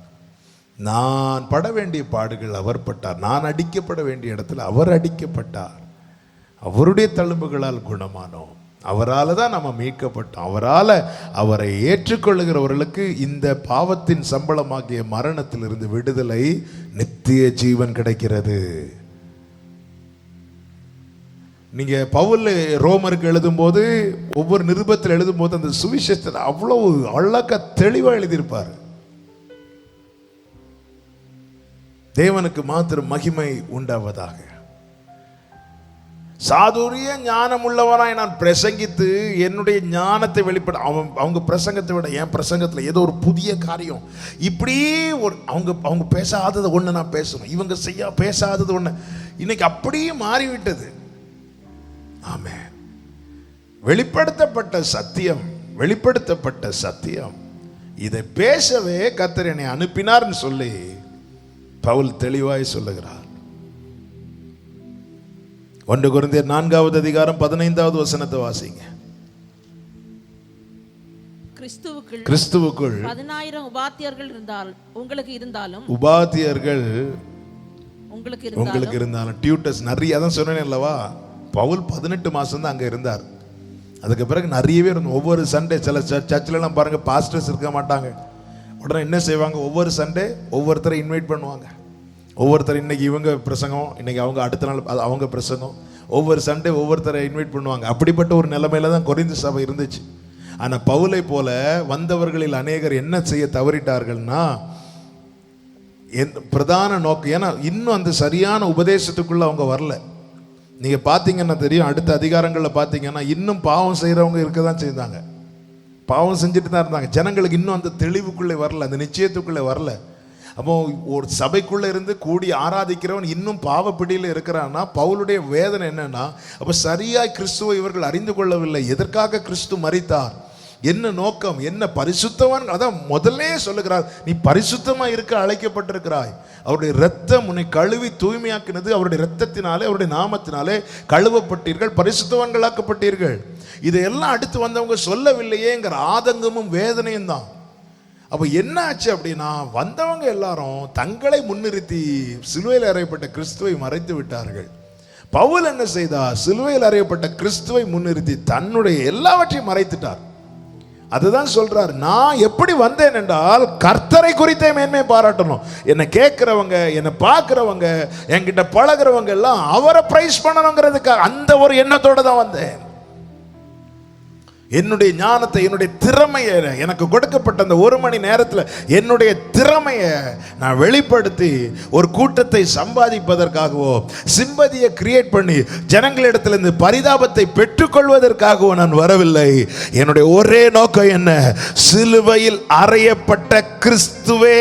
நான் பட வேண்டிய பாடுகள் அவர் பட்டார். நான் அடிக்கப்பட வேண்டிய இடத்துல அவர் அடிக்கப்பட்டார். அவருடைய தழும்புகளால் குணமானோம். அவரால் தான் நம்ம மீட்கப்பட்டோம். அவரை ஏற்றுக்கொள்ளுகிறவர்களுக்கு இந்த பாவத்தின் சம்பளமாகிய மரணத்திலிருந்து விடுதலை, நித்திய ஜீவன் கிடைக்கிறது. நீங்க பவுல் ரோமருக்கு எழுதும்போது, ஒவ்வொரு நிருபத்தில் எழுதும்போது அந்த சுவிசேஷத்தை அவ்வளவு அழகா தெளிவாக எழுதியிருப்பார். தேவனுக்கு மாத்திரம் மகிமை உண்டாவதாக. சாதுரிய ஞானம் உள்ளவனாய் நான் பிரசங்கித்து என்னுடைய ஞானத்தை வெளிப்பட, அவங்க பிரசங்கத்தை விட என் பிரசங்கத்தில் ஏதோ ஒரு புதிய காரியம், இப்படி அவங்க பேசாதது ஒன்று நான் பேசணும், இவங்க பேசாதது ஒன்று இன்னைக்கு அப்படியே மாறிவிட்டது. ஆமென். வெளிப்படுத்தப்பட்ட சத்தியம் இதை பேசவே கர்த்தர் என்னை அனுப்பினார்னு சொல்லி பவுல் தெளிவாய் சொல்லுகிறார். 1 கொரிந்தியர் 4வது அதிகாரம் 15வது வசனத்தை வாசிங்க. கிறிஸ்துவுக்குள் 10,000 உபாத்தியர்கள் இருந்தாலும் உங்களுக்கு இருந்தாலும் டியூட்டர்ஸ் நிறைய. அதான் சொன்னேன் அல்லவா, பவுல் 18 மாசம் தான் அங்க இருந்தார். அதுக்கு பிறகு நிறையவே இருந்தோம். ஒவ்வொரு சண்டே சில சர்ச்சிலலாம் பாருங்க, பாஸ்டர்ஸ் இருக்க மாட்டாங்க. உடனே என்ன செய்வாங்க, ஒவ்வொரு சண்டே ஒவ்வொருத்தரை இன்வைட் பண்ணுவாங்க. ஒவ்வொருத்தர் இன்னைக்கு இவங்க பிரசங்கம், இன்னைக்கு அவங்க, அடுத்த நாள் அவங்க பிரசங்கம். ஒவ்வொரு சண்டே ஒவ்வொருத்தரை இன்வைட் பண்ணுவாங்க. அப்படிப்பட்ட ஒரு நிலைமையில தான் கொரிந்து சபை இருந்துச்சு. ஆனா பவுலை போல வந்தவர்களில் அநேகர் என்ன செய்ய தவறிட்டார்கள்னா, பிரதான நோக்கம், ஏன்னா இன்னும் அந்த சரியான உபதேசத்துக்குள்ள அவங்க வரல. நீங்க பாத்தீங்கன்னா தெரியும், அடுத்த அதிகாரங்களில் பாத்தீங்கன்னா இன்னும் பாவம் செய்யறவங்க இருக்க தான் செய்தாங்க. பாவம் செஞ்சுட்டு தான் இருந்தாங்க. ஜனங்களுக்கு இன்னும் அந்த தெளிவுக்குள்ளே வரல, அந்த நிச்சயத்துக்குள்ளே வரல. அப்போ ஒரு சபைக்குள்ளே இருந்து கூடி ஆராதிக்கிறவன் இன்னும் பாவப்பிடியில் இருக்கிறான்னா பவுலுடைய வேதனை என்னன்னா, அப்போ சரியாய் கிறிஸ்துவை இவர்கள் அறிந்து கொள்ளவில்லை. எதற்காக கிறிஸ்து மரித்தார், என்ன நோக்கம், என்ன பரிசுத்தவான். அதான் முதல்ல சொல்லுகிறார், நீ பரிசுத்தமா இருக்க அழைக்கப்பட்டிருக்கிறாய். அவருடைய இரத்தம் உன்னை கழுவி தூய்மையாக்கினது. அவருடைய இரத்தத்தினாலே, அவருடைய நாமத்தினாலே கழுவப்பட்டீர்கள், பரிசுத்தவான்களாக்கப்பட்டீர்கள். இதையெல்லாம் அடுத்து வந்தவங்க சொல்லவில்லையேங்கிற ஆதங்கமும் வேதனையும் தான். அப்போ என்ன ஆச்சு அப்படின்னா, வந்தவங்க எல்லாரும் தங்களை முன்னிறுத்தி சிலுவையில் அறையப்பட்ட கிறிஸ்துவை மறைத்து விட்டார்கள். பவுல் என்ன செய்தார், சிலுவையில் அறையப்பட்ட கிறிஸ்துவை முன்னிறுத்தி தன்னுடைய எல்லாவற்றையும் மறைத்துட்டார். அதுதான் சொல்றார், நான் எப்படி வந்தேன் என்றால் கர்த்தரை குறித்த மேன்மை பாராட்டணும். என்னை கேட்கிறவங்க, என்னை பார்க்கிறவங்க, என்கிட்ட பழகிறவங்க எல்லாம் அவரை பிரைஸ் பண்ணணுங்கிறதுக்காக அந்த ஒரு எண்ணத்தோட தான் வந்தேன். என்னுடைய ஞானத்தை, என்னுடைய திறமையை, எனக்கு கொடுக்கப்பட்ட அந்த 1 மணி நேரத்தில் என்னுடைய திறமையை நான் வெளிப்படுத்தி ஒரு கூட்டத்தை சம்பாதிப்பதற்காகவோ, சிம்பதியை கிரியேட் பண்ணி ஜனங்களிடத்திலிருந்து பரிதாபத்தை பெற்றுக்கொள்வதற்காகவோ நான் வரவில்லை. என்னுடைய ஒரே நோக்கம் என்ன, சிலுவையில் அறையப்பட்ட கிறிஸ்துவே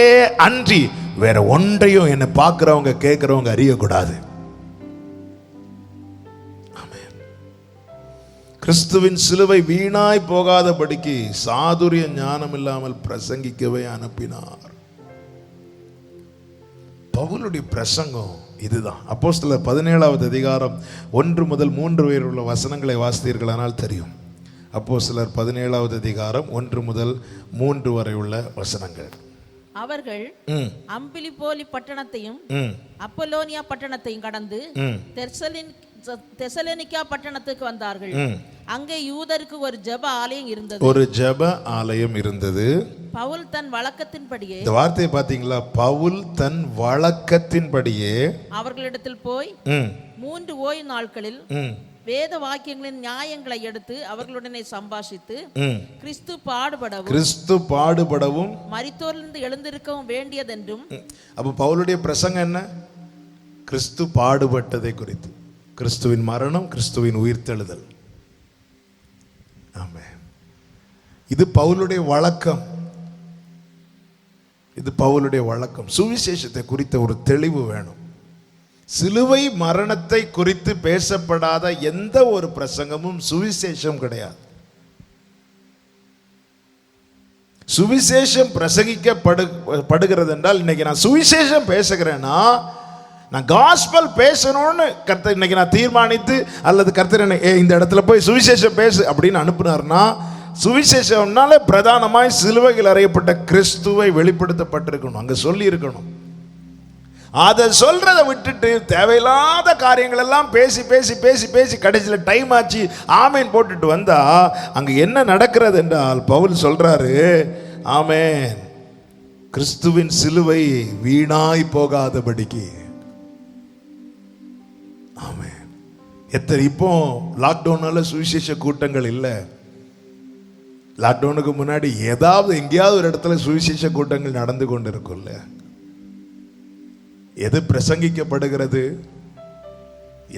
அன்றி வேற ஒன்றையும் என்னை பார்க்கிறவங்க கேட்கிறவங்க அறியக்கூடாது. கிறிஸ்துவின் சிலுவை வீணாய் போகாதபடிக்கு சாதுரிய ஞானம் இல்லாமல் பிரசங்கிக்கவே அனுப்பினார். பவுலுடைய பிரசங்கம் இதுதான். அப்போஸ்தலர் 17வது அதிகாரம் 1 முதல் 3 வரை உள்ள வசனங்களை வாசித்தீர்களானால் தெரியும். அப்போஸ்தலர் 17வது அதிகாரம் 1 முதல் 3 வரை உள்ள வசனங்கள். அவர்கள் அம்பிலிபோலி பட்டணத்தையும் அப்போலோனியா பட்டணத்தையும் கடந்து தெசலோனிக்கா பட்டணத்துக்கு வந்தார்கள். அங்கே யூதருக்கு ஒரு ஜெப ஆலயம் இருந்தது. பவுல் தன் வழக்கத்தின்படியே, இந்த வார்த்தையை பாத்தீங்களா, பவுல் தன் வழக்கத்தின்படியே அவர்களிடத்தில் போய் 3 ஓய்வு நாட்களில் வேத வாக்கியங்களின் நியாயங்களை எடுத்து அவர்களுடனே சம்பாஷித்து கிறிஸ்து பாடுபடவும் மரித்தோரிலிருந்து எழுந்திருக்கவும் வேண்டியதென்றும். அப்ப பவுலுடைய பிரசங்கம் என்ன, கிறிஸ்து பாடுபட்டதை குறித்து, கிறிஸ்துவின் மரணம், கிறிஸ்துவின் உயிர்த்தெழுதல். ஆமென். இது பவுலுடைய வழக்கம். இது பவுலுடைய வழக்கம். சுவிசேஷத்தை குறித்த ஒரு தெளிவு வேணும். சிலுவை மரணத்தை குறித்து பேசப்படாத எந்த ஒரு பிரசங்கமும் சுவிசேஷம் கிடையாது. சுவிசேஷம் பிரசங்கிக்கப்படுகிறது என்றால், இன்னைக்கு நான் சுவிசேஷம் பேசுகிறேன்னா, நான் காஸ்பல் பேசணும்னு கர்த்தர் இன்னைக்கு நான் தீர்மானித்து, அல்லது கர்த்தர் இந்த இடத்துல போய் சுவிசேஷம் பேசு அப்படின்னு அனுப்புனார்னா, சுவிசேஷம்னாலே பிரதானமாய் சிலுவையில் அறையப்பட்ட கிறிஸ்துவை வெளிப்படுத்தப்பட்டிருக்கணும், அங்க சொல்லி இருக்கணும். அதை சொல்றதை விட்டுட்டு தேவையில்லாத காரியங்கள் எல்லாம் பேசி பேசி பேசி பேசி கடைசியில் டைம் ஆச்சு ஆமேன் போட்டுட்டு வந்தா அங்க என்ன நடக்கிறது என்றால், பவுல் சொல்றாரு, ஆமேன், கிறிஸ்துவின் சிலுவை வீணாய் போகாதபடிக்கு. ஆமேன். இப்போ லாக்டவுனால சுவிசேஷ கூட்டங்கள் இல்லை. லாக்டவுனுக்கு முன்னாடி ஏதாவது எங்கேயாவது ஒரு இடத்துல சுவிசேஷ கூட்டங்கள் நடந்து கொண்டு இருக்கும்ல. எது பிரசங்கிக்கப்படுகிறது?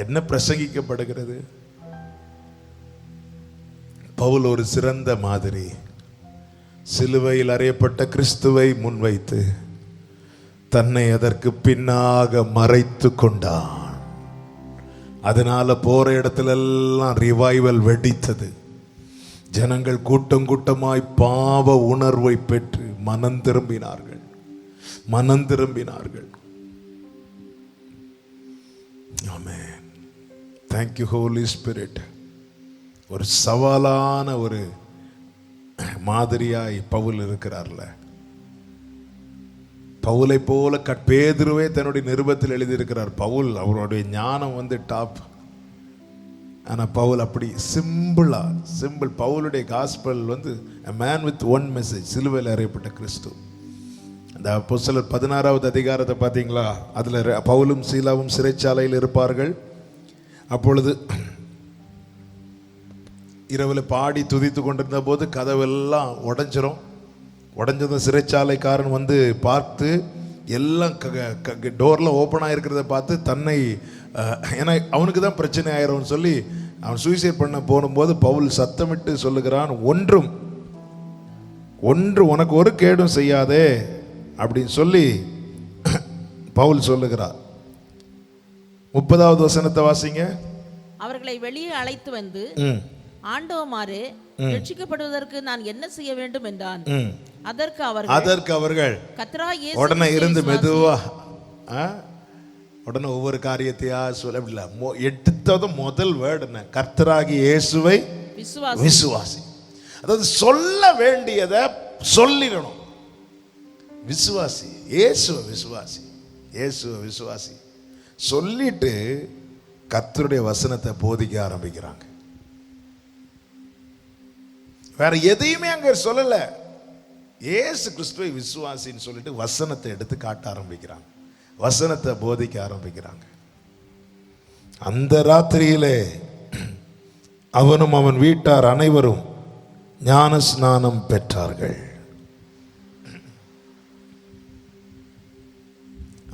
என்ன பிரசங்கிக்கப்படுகிறது? பவுல் ஒரு சிறந்த மாதிரி. சிலுவையில் அறையப்பட்ட கிறிஸ்துவை முன்வைத்து தன்னை அதற்கு பின்னாக மறைத்து கொண்டான். அதனால போற இடத்துல எல்லாம் ரிவைவல் வெடித்தது. ஜனங்கள் கூட்டம் கூட்டமாய் பாவ உணர்வை பெற்று மனம் திரும்பினார்கள். ஆமென். Thank you Holy Spirit. ஒரு சவாலான ஒரு மாதிரியாய் பவுல் இருக்கிறார்ல. பவுலை போல பேதுருவே தன்னுடைய நிருபத்தில் எழுதியிருக்கிறார். பவுல் அவருடைய ஞானம் டாப். ஆனால் பவுல் அப்படி சிம்பிள். பவுலுடைய gospel a man with one message, சிலுவையில் அறையப்பட்ட கிறிஸ்து. அந்த அப்போஸ்தலர் 16வது அதிகாரத்தை பார்த்தீங்களா? அதில் பவுலும் சீலாவும் சிறைச்சாலையில் இருப்பார்கள். அப்பொழுது இரவில் பாடி துதித்து கொண்டிருந்த போது கதவெல்லாம் உடஞ்சதும் சிறைச்சாலைக்காரன் பார்த்து எல்லாம் டோர்லாம் ஓப்பன் ஆகிருக்கிறத பார்த்து தன்னை, ஏன்னா அவனுக்கு தான் பிரச்சனை ஆயிரும் சொல்லி அவன் சூசைட் பண்ண போகும்போது பவுல் சத்தமிட்டு சொல்லுகிறான், ஒன்று உனக்கு ஒரு கேடும் செய்யாதே அப்படின்னு சொல்லி பவுல் சொல்லுகிறார். 30வது வசனத்தை வாசிங்க. அவர்களை வெளியே அழைத்து வந்து, ஆண்டவமாரே, ரட்சிக்கப்படுவதற்கு நான் என்ன செய்ய வேண்டும் என்றான். அதற்கு அவர்கள் உடனே இருந்து மெதுவா உடனே ஒவ்வொரு காரியத்தையா சொல்ல எடுத்தது முதல் வேர்டு என்ன? கர்த்தராகிய இயேசுவை விசுவாசி. அதாவது சொல்ல வேண்டியதை சொல்லிடணும். விசுவாசி, இயேசுவை விசுவாசி சொல்லிட்டு கர்த்தருடைய வசனத்தை போதிக்க ஆரம்பிக்கிறாங்க. வேற எதையுமே அங்க சொல்லல. இயேசு கிறிஸ்துவை விசுவாசின்னு சொல்லிட்டு வசனத்தை எடுத்து காட்ட ஆரம்பிக்கிறாங்க, வசனத்தை போதிக்க ஆரம்பிக்கிறாங்க. அந்த ராத்திரியிலே அவனும் அவன் வீட்டார் அனைவரும் ஞான ஸ்நானம் பெற்றார்கள்.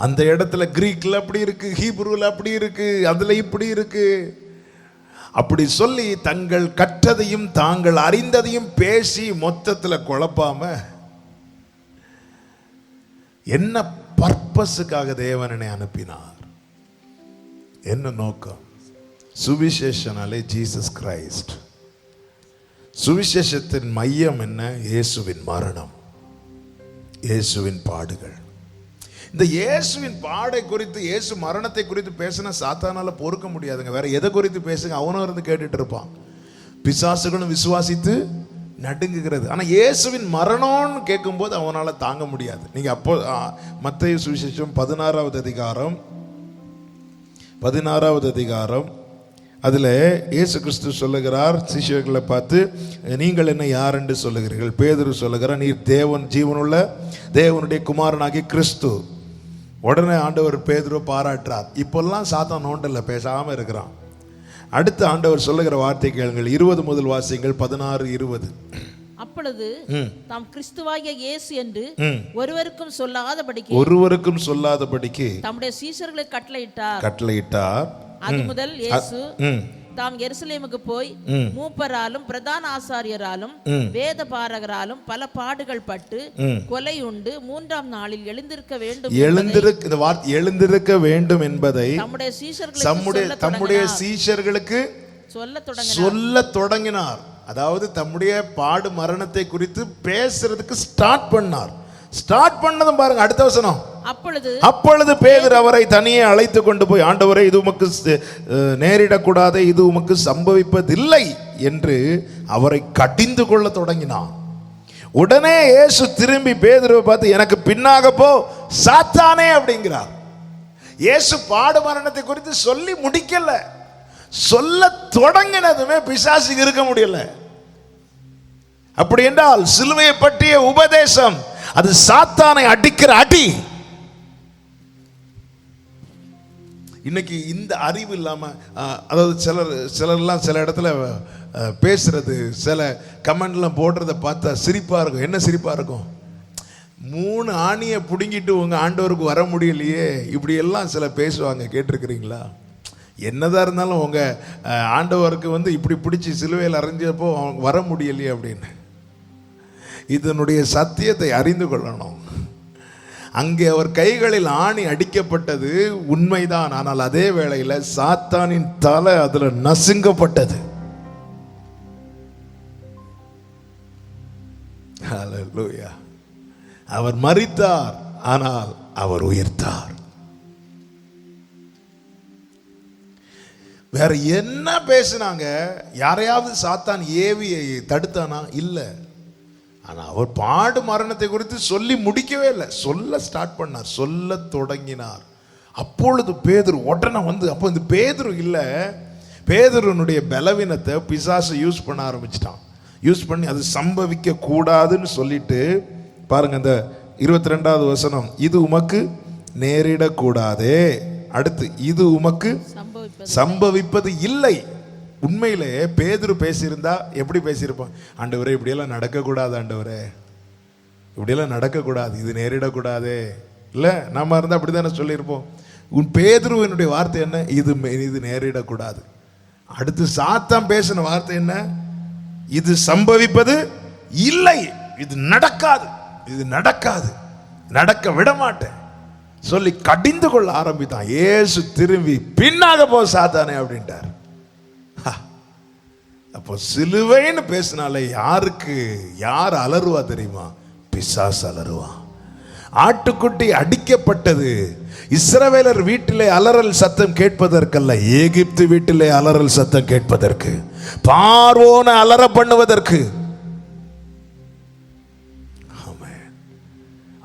அந்த இடத்துல கிரீக்ல அப்படி இருக்கு, ஹீப்ரூல அப்படி இருக்கு, அதுல இப்படி இருக்கு. அப்படி சொல்லி தங்கள் கற்றதையும் தாங்கள் அறிந்ததையும் பேசி மொத்தத்தில் குழப்பாம, என்ன பர்பஸுக்காக தேவன் என்னை அனுப்பினார், என்ன நோக்கம்? சுவிசேஷனாலே ஜீசஸ் கிரைஸ்ட். சுவிசேஷத்தின் மையம் என்ன? இயேசுவின் மரணம், இயேசுவின் பாடுகள். இந்த இயேசுவின் பாடை குறித்து, இயேசு மரணத்தை குறித்து பேசினா சாத்தானால பொறுக்க முடியாதுங்க. வேற எதை குறித்து பேசுங்க, அவனும் இருந்து கேட்டுட்டு இருப்பான். பிசாசுகளும் விசுவாசித்து நடுங்குகிறது. ஆனால் இயேசுவின் மரணம்னு கேட்கும்போது அவனால தாங்க முடியாது. நீங்க அப்போ மத்தேயு சுவிசேஷம் 16வது அதிகாரம் அதில் இயேசு கிறிஸ்து சொல்லுகிறார், சிஷ்யர்களை பார்த்து, நீங்கள் என்ன யார் என்று சொல்லுகிறீர்கள்? பேதுரு சொல்லுகிறார், நீர் ஜீவனுள்ள தேவனுடைய குமாரனாகிய கிறிஸ்து. உடனே ஆண்டவர் பேதுரு பாராட்டுறார். இப்பெல்லாம் சாத்தான் நோண்டல்ல, பேசாம இருக்கிறான். அடுத்து ஆண்டவர் சொல்லுகிற வார்த்தை கேளுங்கள். 20 முதல் வாசிங்கள். 16:20. அப்பொழுது தாம் கிறிஸ்துவாகிய இயேசு என்று ஒருவருக்கும் சொல்லாதபடிக்கு தம்முடைய சீஷர்களை கட்டளையிட்டார். அது முதல் இயேசு தாம் எருசலேமுக்கு போய் மூப்பராலும் பிரதான ஆசாரியராலும் வேத பாரகராலும் பல பாடுகள் பட்டு கொலை உண்டு 3ஆம் நாளில் எழுந்திருக்க வேண்டும் எழுந்திருக்க வேண்டும் என்பதை தம்முடைய சீஷர்களுக்கு சொல்ல தொடங்கினார். அதாவது தம்முடைய பாடு மரணத்தை குறித்து பேசுறதுக்கு ஸ்டார்ட் பண்ணார். ஸ்டார்ட் பண்ணதும் பாருங்க அடுத்த வசனம். அப்பொழுது பேதுரு அவரை தனியே அழைத்து கொண்டு போய், ஆண்டவரே, இது உமக்கு நேரிடக்கூடாது, இது உமக்கு சம்பவிப்பதில்லை என்று அவரை கடிந்து கொள்ள தொடங்கினான். உடனே இயேசு திரும்பி பேதுருவை பார்த்து, எனக்கு பின்னாக போ சாத்தானே அப்படிங்கிறார். இயேசு பாடு மரணத்தை குறித்து சொல்லி முடிக்கல, சொல்ல தொடங்கினதுமே பிசாசுக்கு இருக்க முடியல. அப்படி என்றால் சிலுவையை பற்றிய உபதேசம் அது சாத்தானை அடிக்கிற அடி. இன்னைக்கு இந்த அறிவு இல்லாம, அதாவது சிலர்லாம் சில இடத்துல பேசுறது, சில கமெண்ட்லாம் போடுறத பார்த்தா சிரிப்பா இருக்கும். என்ன சிரிப்பா இருக்கும்? 3 ஆணியை பிடுங்கிட்டு உங்க ஆண்டவருக்கு வர முடியலையே, இப்படி எல்லாம் சில பேசுவாங்க. கேட்டிருக்கிறீங்களா? என்னதான் இருந்தாலும் உங்க ஆண்டவருக்கு இப்படி பிடிச்சி சிலுவையில் அரைஞ்சப்போ வர முடியலையே அப்படின்னு. இதனுடைய சத்தியத்தை அறிந்து கொள்ளணும். அங்கே அவர் கைகளில் ஆணி அடிக்கப்பட்டது உண்மைதான். ஆனால் அதே வேளையில் சாத்தானின் தலை அதுல நசுங்கப்பட்டது. ஹல்லேலூயா. அவர் மரித்தார், ஆனால் அவர் உயிர்த்தார். வேற என்ன பேசினாங்க? யாரையாவது சாத்தான் ஏவி தடுத்தானா? இல்லை. ஆனா அவர் பாடு மரணத்தை குறித்து சொல்லி முடிக்கவே இல்லை, சொல்ல ஸ்டார்ட் பண்ணார், சொல்ல தொடங்கினார். அப்பொழுது பேதுரு உடனே அப்போ இந்த பேதுரு இல்லை, பேதுருனுடைய பலவீனத்தை பிசாசு யூஸ் பண்ண ஆரம்பிச்சிட்டான். யூஸ் பண்ணி அது சம்பவிக்க கூடாதுன்னு சொல்லிட்டு பாருங்க இந்த 22வது வசனம், இது உமக்கு நேரிடக்கூடாதே. அடுத்து, இது உமக்கு சம்பவிப்பது இல்லை. உண்மையிலே பேதுரு பேசியிருந்தா எப்படி பேசியிருப்பான்? ஆண்டவரே, இப்படியெல்லாம் நடக்கக்கூடாது, ஆண்டவரே இப்படியெல்லாம் நடக்கக்கூடாது, இது நேரிடக்கூடாதே. இல்லை, நம்ம இருந்தால் அப்படி தானே சொல்லியிருப்போம். உன் பேதுருவினுடைய வார்த்தை என்ன? இது நேரிடக்கூடாது. அடுத்து சாத்தான் பேசின வார்த்தை என்ன? இது சம்பவிப்பது இல்லை, இது நடக்காது, இது நடக்காது, நடக்க விட மாட்டேன் சொல்லி கடிந்து கொள்ள ஆரம்பித்தான். இயேசு திரும்பி பின்னாக போ சாத்தானே அப்படின்ட்டார். அப்போ சிலுவைன்னு பேசினாலே யார் அலறுவா தெரியுமா? பிசாசு அலறுவா. ஆட்டுக்குட்டி அடிக்கப்பட்டது இஸ்ரவேலர் வீட்டிலே அலறல் சத்தம் கேட்பதற்கல்ல, எகிப்து வீட்டிலே அலறல் சத்தம் கேட்பதற்கு, பார்வோனை அலற பண்ணுவதற்கு.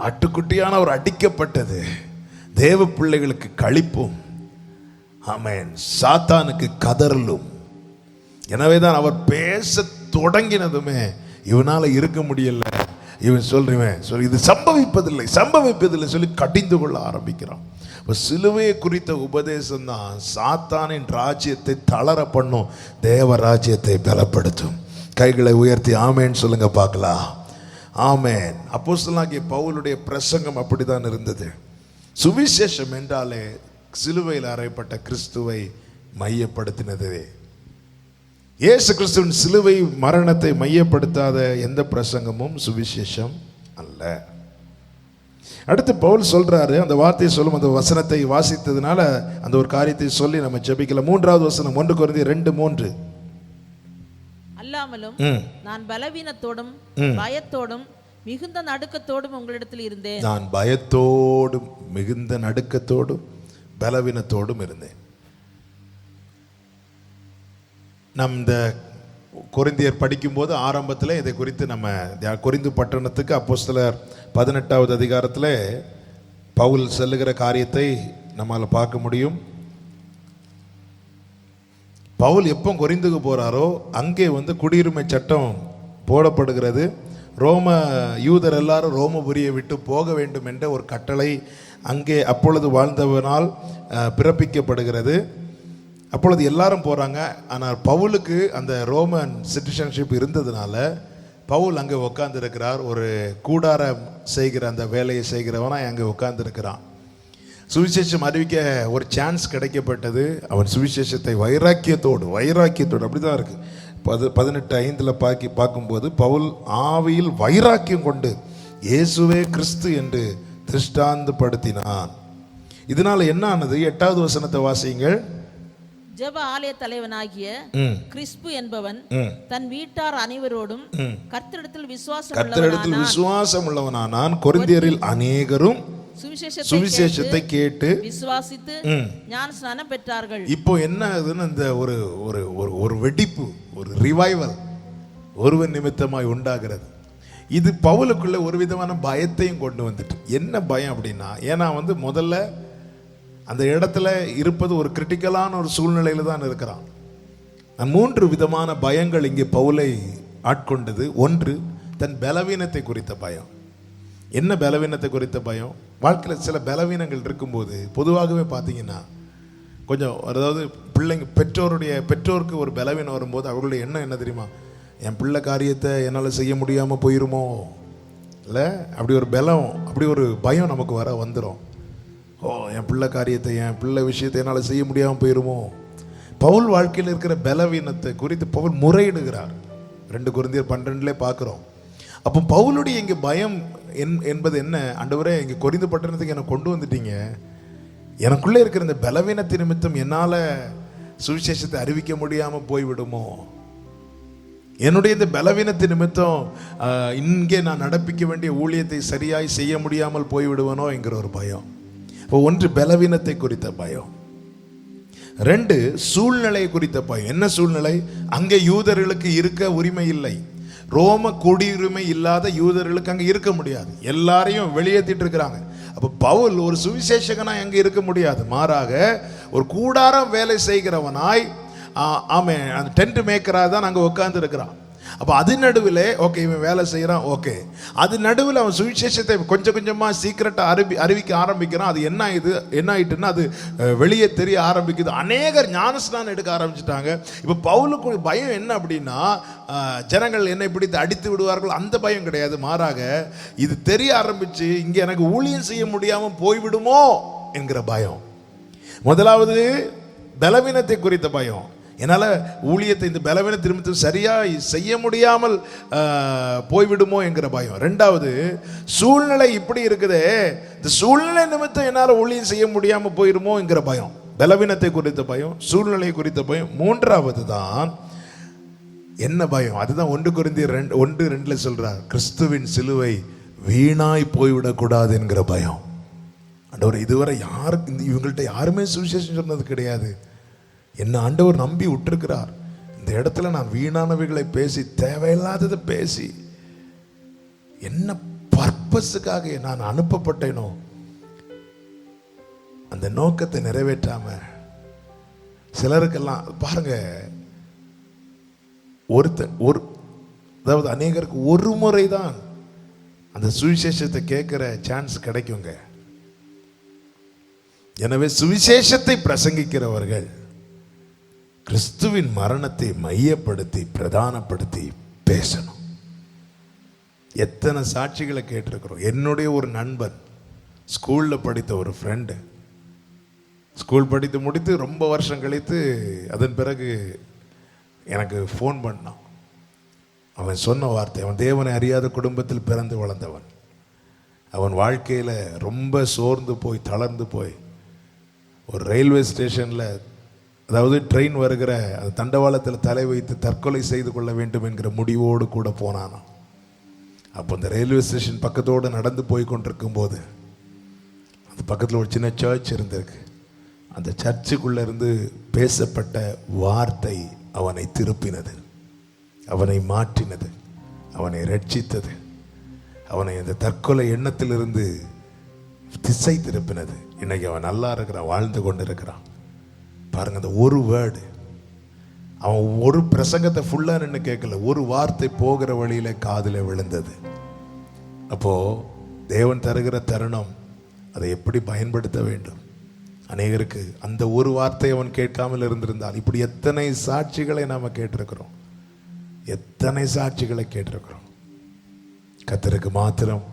ஆட்டுக்குட்டியானவர் அடிக்கப்பட்டது தேவ பிள்ளைகளுக்கு களிப்பும், ஆமென், சாத்தானுக்கு கதறலும். எனவேதான் அவர் பேச தொடங்கினதுமே இவனால இருக்க முடியல, இவன் சொல்றேன் இது சம்பவிப்பதில்லை சொல்லி கடிந்து கொள்ள ஆரம்பிக்கிறான். சிலுவையை குறித்த உபதேசம் தான் சாத்தானின் ராஜ்யத்தை தளர பண்ணும், தேவ ராஜ்யத்தை பலப்படுத்தும். கைகளை உயர்த்தி ஆமேன் சொல்லுங்க பார்க்கலாம். ஆமேன். அப்போஸ்தலனாகிய பவுலுடைய பிரசங்கம் அப்படித்தான் இருந்தது. சுவிசேஷம் என்றாலே சிலுவையில் அறையப்பட்ட கிறிஸ்துவை மையப்படுத்தினது. இயேசு கிறிஸ்துவின் சிலுவை மரணத்தை மையப்படுத்தாத எந்த பிரசங்கமும் சுவிசேஷம் அல்ல. அடுத்து பவுல் சொல்றாரு, அந்த வார்த்தையை சொல்லும், அந்த வசனத்தை வாசித்ததுனால அந்த ஒரு காரியத்தை சொல்லி நம்ம ஜெபிக்கலாம். 3வது வசனம் 1 கொரிந்தியர் 2:3. அல்லாமலும் நான் பலவீனத்தோடும் பயத்தோடும் மிகுந்த நடுக்கத்தோடும் உங்களிடத்தில் இருந்தேன். நான் பயத்தோடும் மிகுந்த நடுக்கத்தோடும் பலவீனத்தோடும் இருந்தேன். நம் இந்த கொரிந்தியர் படிக்கும்போது ஆரம்பத்தில் இதை குறித்து நம்ம கொரிந்து பட்டணத்துக்கு அப்போஸ்தலர் 18வது அதிகாரத்தில் பவுல் செல்லுகிற காரியத்தை நம்மால் பார்க்க முடியும். பவுல் எப்போ கொரிந்துக்கு போகிறாரோ அங்கே குடியுரிமை சட்டம் போடப்படுகிறது. யூதர் எல்லாரும் ரோமபுரியை விட்டு போக வேண்டும் என்ற ஒரு கட்டளை அங்கே அப்பொழுது வாழ்ந்தவனால் பிறப்பிக்கப்படுகிறது. அப்பொழுது எல்லாரும் போகிறாங்க. ஆனால் பவுலுக்கு அந்த ரோமன் சிட்டிசன்ஷிப் இருந்ததுனால பவுல் அங்கே உட்கார்ந்துருக்கிறார். ஒரு கூடாரம் செய்கிற அந்த வேலையை செய்கிறவனா அங்கே உட்கார்ந்துருக்கிறான். சுவிசேஷம் அறிவிக்க ஒரு சான்ஸ் கிடைக்கப்பட்டது. அவன் சுவிசேஷத்தை வைராக்கியத்தோடு அப்படிதான் இருக்கு. 18:5 பார்க்கும்போது பவுல் ஆவியில் வைராக்கியம் கொண்டு இயேசுவே கிறிஸ்து என்று திருஷ்டாந்தப்படுத்தினான். இதனால என்ன ஆனது? 8வது வசனத்தை வாசியுங்கள். ஜெப ஆலய தலைவனாகிய கிறிஸ்பு என்பவன் தன் வீட்டார் அனைவரோடும் கர்த்தரிடத்தில் விசுவாசம் உள்ளவனானான். கொரிந்தியரில் அநேகரும் சுவிசேஷத்தை கேட்டு விசுவாசித்து ஞானஸ்நானம் பெற்றார்கள். இப்போ என்ன ஆகுதுன்னு இந்த ஒரு வெடிப்பு, ஒரு ரிவைவல் ஒருவன் நிமித்தமாய் உண்டாகிறது. இது பவுலுக்குள்ள ஒரு விதமான பயத்தையும் கொண்டு வந்துட்டு. என்ன பயம் அப்படின்னா, ஏன்னா முதல்ல அந்த இடத்துல இருப்பது ஒரு கிரிட்டிக்கலான ஒரு சூழ்நிலையில தான் இருக்கிறான். 3 விதமான பயங்கள் இங்கே பவுலை ஆட்கொண்டது. ஒன்று, தன் பலவீனத்தை குறித்த பயம். என்ன பலவீனத்தை குறித்த பயம்? வாழ்க்கையில் சில பலவீனங்கள் இருக்கும்போது பொதுவாகவே பார்த்தீங்கன்னா கொஞ்சம், அதாவது பெற்றோருக்கு ஒரு பலவீனம் வரும்போது அவர்களுடைய எண்ணம் என்ன தெரியுமா? என் பிள்ளை காரியத்தை என்னால் செய்ய முடியாமல் போயிருமோ, இல்லை அப்படி ஒரு பலம், அப்படி ஒரு பயம் நமக்கு வந்துடும். என் பிள்ளை காரியத்தை, என் பிள்ளை விஷயத்தை என்னால் செய்ய முடியாமல் போயிருமோ. பவுல் வாழ்க்கையில் இருக்கிற பலவீனத்தை குறித்து பவுல் முறையிடுகிறார். 2 கொரிந்தியர் 12 பார்க்குறோம். அப்போ பவுலுடைய இங்கே பயம் என்பது என்ன? ஆண்டவரே, இங்கே கொரிந்து பட்டணத்துக்கு என்னை கொண்டு வந்துட்டீங்க, எனக்குள்ளே இருக்கிற இந்த பலவீனத்தின் நிமித்தம் என்னால் சுவிசேஷத்தை அறிவிக்க முடியாமல் போய்விடுமோ, என்னுடைய இந்த பலவீனத்தின் நிமித்தம் இங்கே நான் நடப்பிக்க வேண்டிய ஊழியத்தை சரியாய் செய்ய முடியாமல் போய்விடுவனோ என்கிற ஒரு பயம். இப்போ ஒன்று, பலவீனத்தை குறித்த பயம். 2, சூழ்நிலை குறித்த பயம். என்ன சூழ்நிலை? அங்கே யூதர்களுக்கு இருக்க உரிமை இல்லை. ரோம குடியுரிமை இல்லாத யூதர்களுக்கு அங்கே இருக்க முடியாது. எல்லாரையும் வெளியேற்றிட்டு இருக்கிறாங்க. அப்போ பவுல் ஒரு சுவிசேஷகனாய் அங்கே இருக்க முடியாது. மாறாக ஒரு கூடாரம் வேலை செய்கிறவனாய், அந்த டென்ட் மேக்கராக தான் அங்கே உட்கார்ந்து இருக்கிறான். அப்போ அது நடுவில் ஓகே, இவன் வேலை செய்கிறான், ஓகே, அது நடுவில் அவன் சுவிசேஷத்தை கொஞ்சம் கொஞ்சமாக சீக்கிரட்டாக அறிவிக்க ஆரம்பிக்கிறான். அது என்ன ஆயிட்டுன்னா அது வெளியே தெரிய ஆரம்பிக்குது. அநேகர் ஞானஸ்நானம் எடுக்க ஆரம்பிச்சிட்டாங்க. இப்போ பவுலுக்கு பயம் என்ன அப்படின்னா, ஜனங்கள் என்னை பிடித்து அடித்து விடுவார்கள், அந்த பயம் கிடையாது. மாறாக இது தெரிய ஆரம்பிச்சு இங்கே எனக்கு ஊழியம் செய்ய முடியாமல் போய்விடுமோ என்கிற பயம். முதலாவது பலவீனத்தை குறித்த பயம். என்னால் ஊழியத்தை இந்த பலவீன நிமித்தம் சரியாக செய்ய முடியாமல் போய்விடுமோ என்கிற பயம். 2வது, சூழ்நிலை இப்படி இருக்குதே, இந்த சூழ்நிலை நிமித்தம் என்னால் ஊழியம் செய்ய முடியாமல் போயிடுமோ என்கிற பயம். பலவீனத்தை குறித்த பயம், சூழ்நிலை குறித்த பயம். 3வது தான் என்ன பயம்? அதுதான் 1 கொரிந்தியர் 1:2 சொல்றார், கிறிஸ்துவின் சிலுவை வீணாய் போய்விடக்கூடாது என்கிற பயம். ஆண்டவர், இதுவரை இவங்கள்ட்ட யாருமே சுவிசேஷம் சொன்னது கிடையாது, என்ன ஆண்டவர் நம்பி விட்டுருக்கிறார். இந்த இடத்துல நான் வீணானவைகளை பேசி, தேவையில்லாததை பேசி, என்ன பர்பஸுக்காக நான் அனுப்பப்பட்டேனோ அந்த நோக்கத்தை நிறைவேற்றாம சிலருக்கெல்லாம் பாருங்க, அதாவது அநேகருக்கு ஒரு முறை தான் அந்த சுவிசேஷத்தை கேட்கிற சான்ஸ் கிடைக்குங்க. எனவே சுவிசேஷத்தை பிரசங்கிக்கிறவர்கள் கிறிஸ்துவின் மரணத்தை மையப்படுத்தி பிரதானப்படுத்தி பேசணும். எத்தனை சாட்சிகளை கேட்டிருக்கிறோம். என்னுடைய ஒரு நண்பன், ஸ்கூலில் படித்த ஒரு ஃப்ரெண்டு, ஸ்கூல் படித்து முடித்து ரொம்ப வருஷம் கழித்து அதன் பிறகு எனக்கு ஃபோன் பண்ணான். அவன் சொன்ன வார்த்தை, அவன் தேவனை அறியாத குடும்பத்தில் பிறந்து வளர்ந்தவன். அவன் வாழ்க்கையில் ரொம்ப சோர்ந்து போய் தளர்ந்து போய் ஒரு ரயில்வே ஸ்டேஷனில், அதாவது ட்ரெயின் வருகிற அந்த தண்டவாளத்தில் தலை வைத்து தற்கொலை செய்து கொள்ள வேண்டும் என்கிற முடிவோடு கூட போனானாம். அப்போ அந்த ரயில்வே ஸ்டேஷன் பக்கத்தோடு நடந்து போய் கொண்டிருக்கும் போது அந்த பக்கத்தில் ஒரு சின்ன சர்ச் இருந்திருக்கு. அந்த சர்ச்சுக்குள்ளே இருந்து பேசப்பட்ட வார்த்தை அவனை திருப்பினது, அவனை மாற்றினது, அவனை ரட்சித்தது, அவனை அந்த தற்கொலை எண்ணத்திலிருந்து திசை திருப்பினது. இன்னைக்கு அவன் நல்லா இருக்கிறான், வாழ்ந்து கொண்டு இருக்கிறான். பாருங்க, அந்த ஒரு வேர்டு, அவன் ஒரு பிரசங்கத்தை ஃபுல்லாக நின்று கேட்கல, ஒரு வார்த்தை போகிற வழியில காதில் விழுந்தது. அப்போ தேவன் தருகிற தருணம், அதை எப்படி பயன்படுத்த வேண்டும். அநேகருக்கு அந்த ஒரு வார்த்தை அவன் கேட்காமல் இருந்திருந்தால், இப்படி எத்தனை சாட்சிகளை நாம் கேட்டிருக்கிறோம், எத்தனை சாட்சிகளை கேட்டிருக்கிறோம். கர்த்தருக்கு மாத்திரம்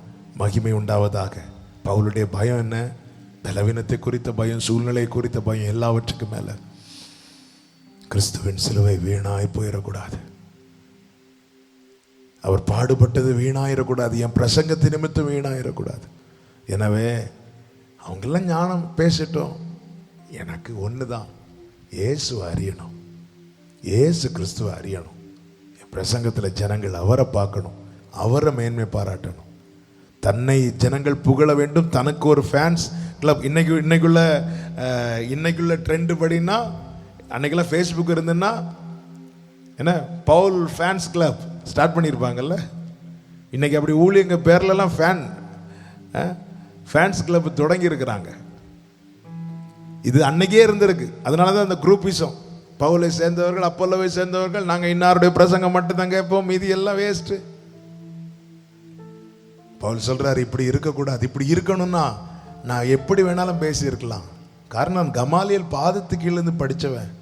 மகிமை உண்டாவதாக. பவுலுடைய பயம் என்ன? பலவீனத்தை குறித்த பயம், சூழ்நிலை குறித்த பயம், எல்லாவற்றுக்கும் மேல கிறிஸ்துவின் சிலுவை வீணாய் போயிடக்கூடாது. அவர் பாடுபட்டது வீணாயிடக்கூடாது. என் பிரசங்கத்தை நிமித்தம் வீணாயிடக்கூடாது. எனவே அவங்கெல்லாம் ஞானம் பேசட்டும், எனக்கு ஒன்று தான், இயேசுவை அறியணும், இயேசு கிறிஸ்துவை அறியணும். என் பிரசங்கத்தில் ஜனங்கள் அவரை பார்க்கணும், அவரை மேன்மை பாராட்டணும். தன்னை ஜனங்கள் புகழ வேண்டும், தனக்கு ஒரு ஃபேன்ஸ் கிளப். இன்னைக்குள்ள ட்ரெண்டு படினா, அன்னைக்கெல்லாம் ஃபேஸ்புக் இருந்துன்னா என்ன பவுல் ஃபேன்ஸ் கிளப் ஸ்டார்ட் பண்ணியிருப்பாங்கல்ல. இன்னைக்கு அப்படி ஊழியங்க பேர்லலாம் ஃபேன்ஸ் கிளப் தொடங்கி இருக்கிறாங்க. இது அன்னைக்கே இருந்திருக்கு. அதனால தான் அந்த குரூப்பிசம். பவுலை சேர்ந்தவர்கள், அப்போலோவை சேர்ந்தவர்கள், நாங்கள் இன்னாருடைய பிரசங்கம் மட்டும்தான் கேட்போம், மீதி எல்லாம் வேஸ்ட்டு. பவுல் சொல்றாரு, இப்படி இருக்கக்கூடாது. இப்படி இருக்கணும்னா நான் எப்படி வேணாலும் பேசியிருக்கலாம். காரணம், கமாலியல் பாதத்து கீழேருந்து படித்தவன்,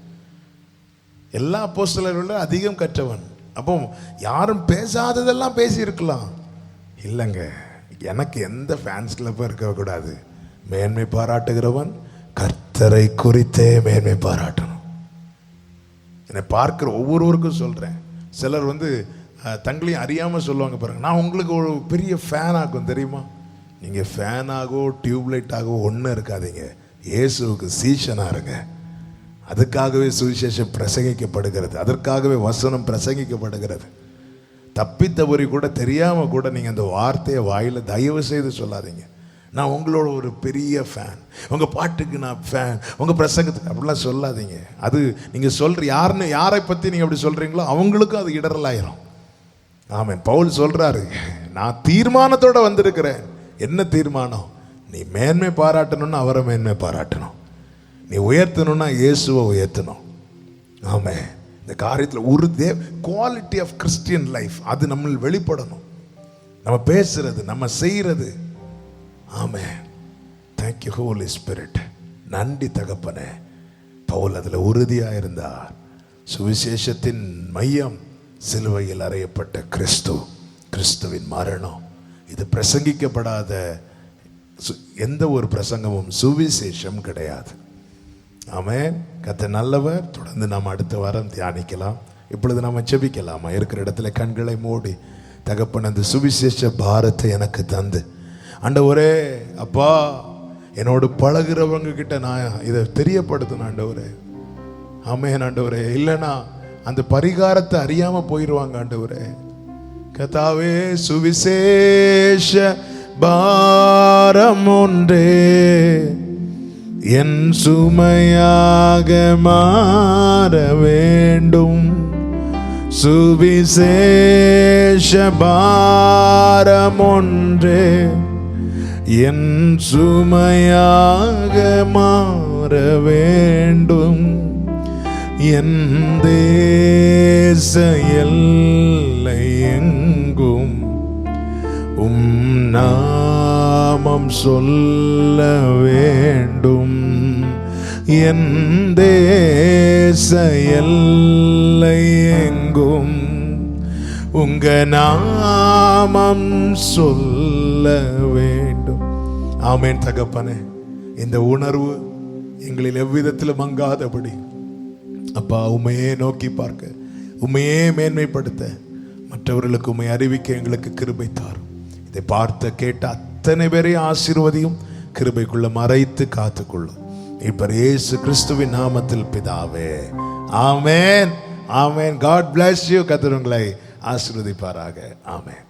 எல்லா அப்போஸ்தலர்களோட அதிகம் கற்றவன். அப்போ யாரும் பேசாததெல்லாம் பேசியிருக்கலாம். இல்லைங்க, எனக்கு எந்த ஃபேன்ஸ் கிளப்பும் இருக்கக்கூடாது. மேன்மை பாராட்டுகிறவன் கர்த்தரை குறித்தே மேன்மை பாராட்டணும். என்னை பார்க்குற ஒவ்வொருவருக்கும் சொல்கிறேன். சிலர் தங்களையும் அறியாமல் சொல்லுவாங்க பாருங்க, நான் உங்களுக்கு ஒரு பெரிய ஃபேன் ஆகும் தெரியுமா. நீங்கள் ஃபேனாகவோ டியூப்லைட்டாகவோ ஒன்றும் இருக்காதீங்க, இயேசுவுக்கு சீஷனாக இருங்க. அதுக்காகவே சுவிசேஷம் பிரசங்கிக்கப்படுகிறது, அதற்காகவே வசனம் பிரசங்கிக்கப்படுகிறது. தப்பித்தவரி கூட தெரியாமல் கூட நீங்கள் அந்த வார்த்தையை வாயில் தயவு செய்து சொல்லாதீங்க. நான் உங்களோட ஒரு பெரிய ஃபேன், உங்கள் பாட்டுக்கு நான் ஃபேன், உங்கள் பிரசங்கத்துக்கு அப்படிலாம் சொல்லாதீங்க. அது நீங்கள் யாரை பற்றி நீங்கள் அப்படி சொல்கிறீங்களோ அவங்களுக்கும் அது இடரலாயிரும். ஆமென். பவுல் சொல்கிறாரு, நான் தீர்மானத்தோடு வந்திருக்கிறேன். என்ன தீர்மானம்? நீ மேன்மை பாராட்டணும்னா அவரை மேன்மை பாராட்டணும், நீ உயர்த்தணும்னா இயேசுவை உயர்த்தணும். ஆமென். இந்த காரியத்தில் ஒரு குவாலிட்டி ஆஃப் கிறிஸ்டியன் லைஃப் அது நம்ம வெளிப்படணும். நம்ம பேசுறது, நம்ம செய்கிறது. ஆமென். Thank you holy spirit. நன்றி தகப்பனே. பவுல் அதில் உறுதியாக இருந்தார். சுவிசேஷத்தின் மையம் சிலுவையில் அறையப்பட்ட கிறிஸ்துவின் மரணம். இது பிரசங்கிக்கப்படாத எந்த ஒரு பிரசங்கமும் சுவிசேஷம் கிடையாது. ஆமென். கர்த்தர் நல்லவர். தொடர்ந்து நாம் அடுத்த வாரம் தியானிக்கலாம். இப்பொழுது நாம் ஜெபிக்கலாமா? இருக்கிற இடத்துல கண்களை மூடி, தகப்பன் அந்த சுவிசேஷ பாரத்தை எனக்கு தந்து, ஆண்டவரே அப்பா, என்னோடு பழகிறவங்க கிட்ட நான் இதை தெரியப்படுத்தணும் ஆண்டவரே. ஆமென் ஆண்டவரே. இல்லைன்னா அந்த பரிகாரத்தை அறியாம போயிடுவாங்க ஆண்டவரே. கர்த்தாவே, சுவிசேஷ பாரம் ஒன்றே என் சுமையாக மாற வேண்டும். சுவிசேஷ பாரம் ஒன்றே என் சுமையாக மாற வேண்டும். என் தேச எல்லை எங்கும் நாமம் சொல்ல வேண்டும். என் தேச எல்லை எங்கும் உங்க நாமம் சொல்ல வேண்டும். ஆமென் தகப்பனே. இந்த உணர்வு எங்களில் எவ்விதத்திலும் மங்காதபடி அப்பா, உம்மையே நோக்கி பார்க்க, உம்மையே மேன்மைப்படுத்த, மற்றவர்களுக்கு உம்மை அறிவிக்க எங்களுக்கு கிருபை தாரும். இதை பார்த்த கேட்ட அத்தனை பேரை ஆசீர்வதியும், கிருபைக்குள்ள மறைத்து காத்துக்கொள்ளும். இப்ப இயேசு கிறிஸ்துவின் நாமத்தில் பிதாவே, ஆமென். ஆமென். God bless you. கர்த்தர் உங்களை ஆசீர்வதிப்பாராக. ஆமென்.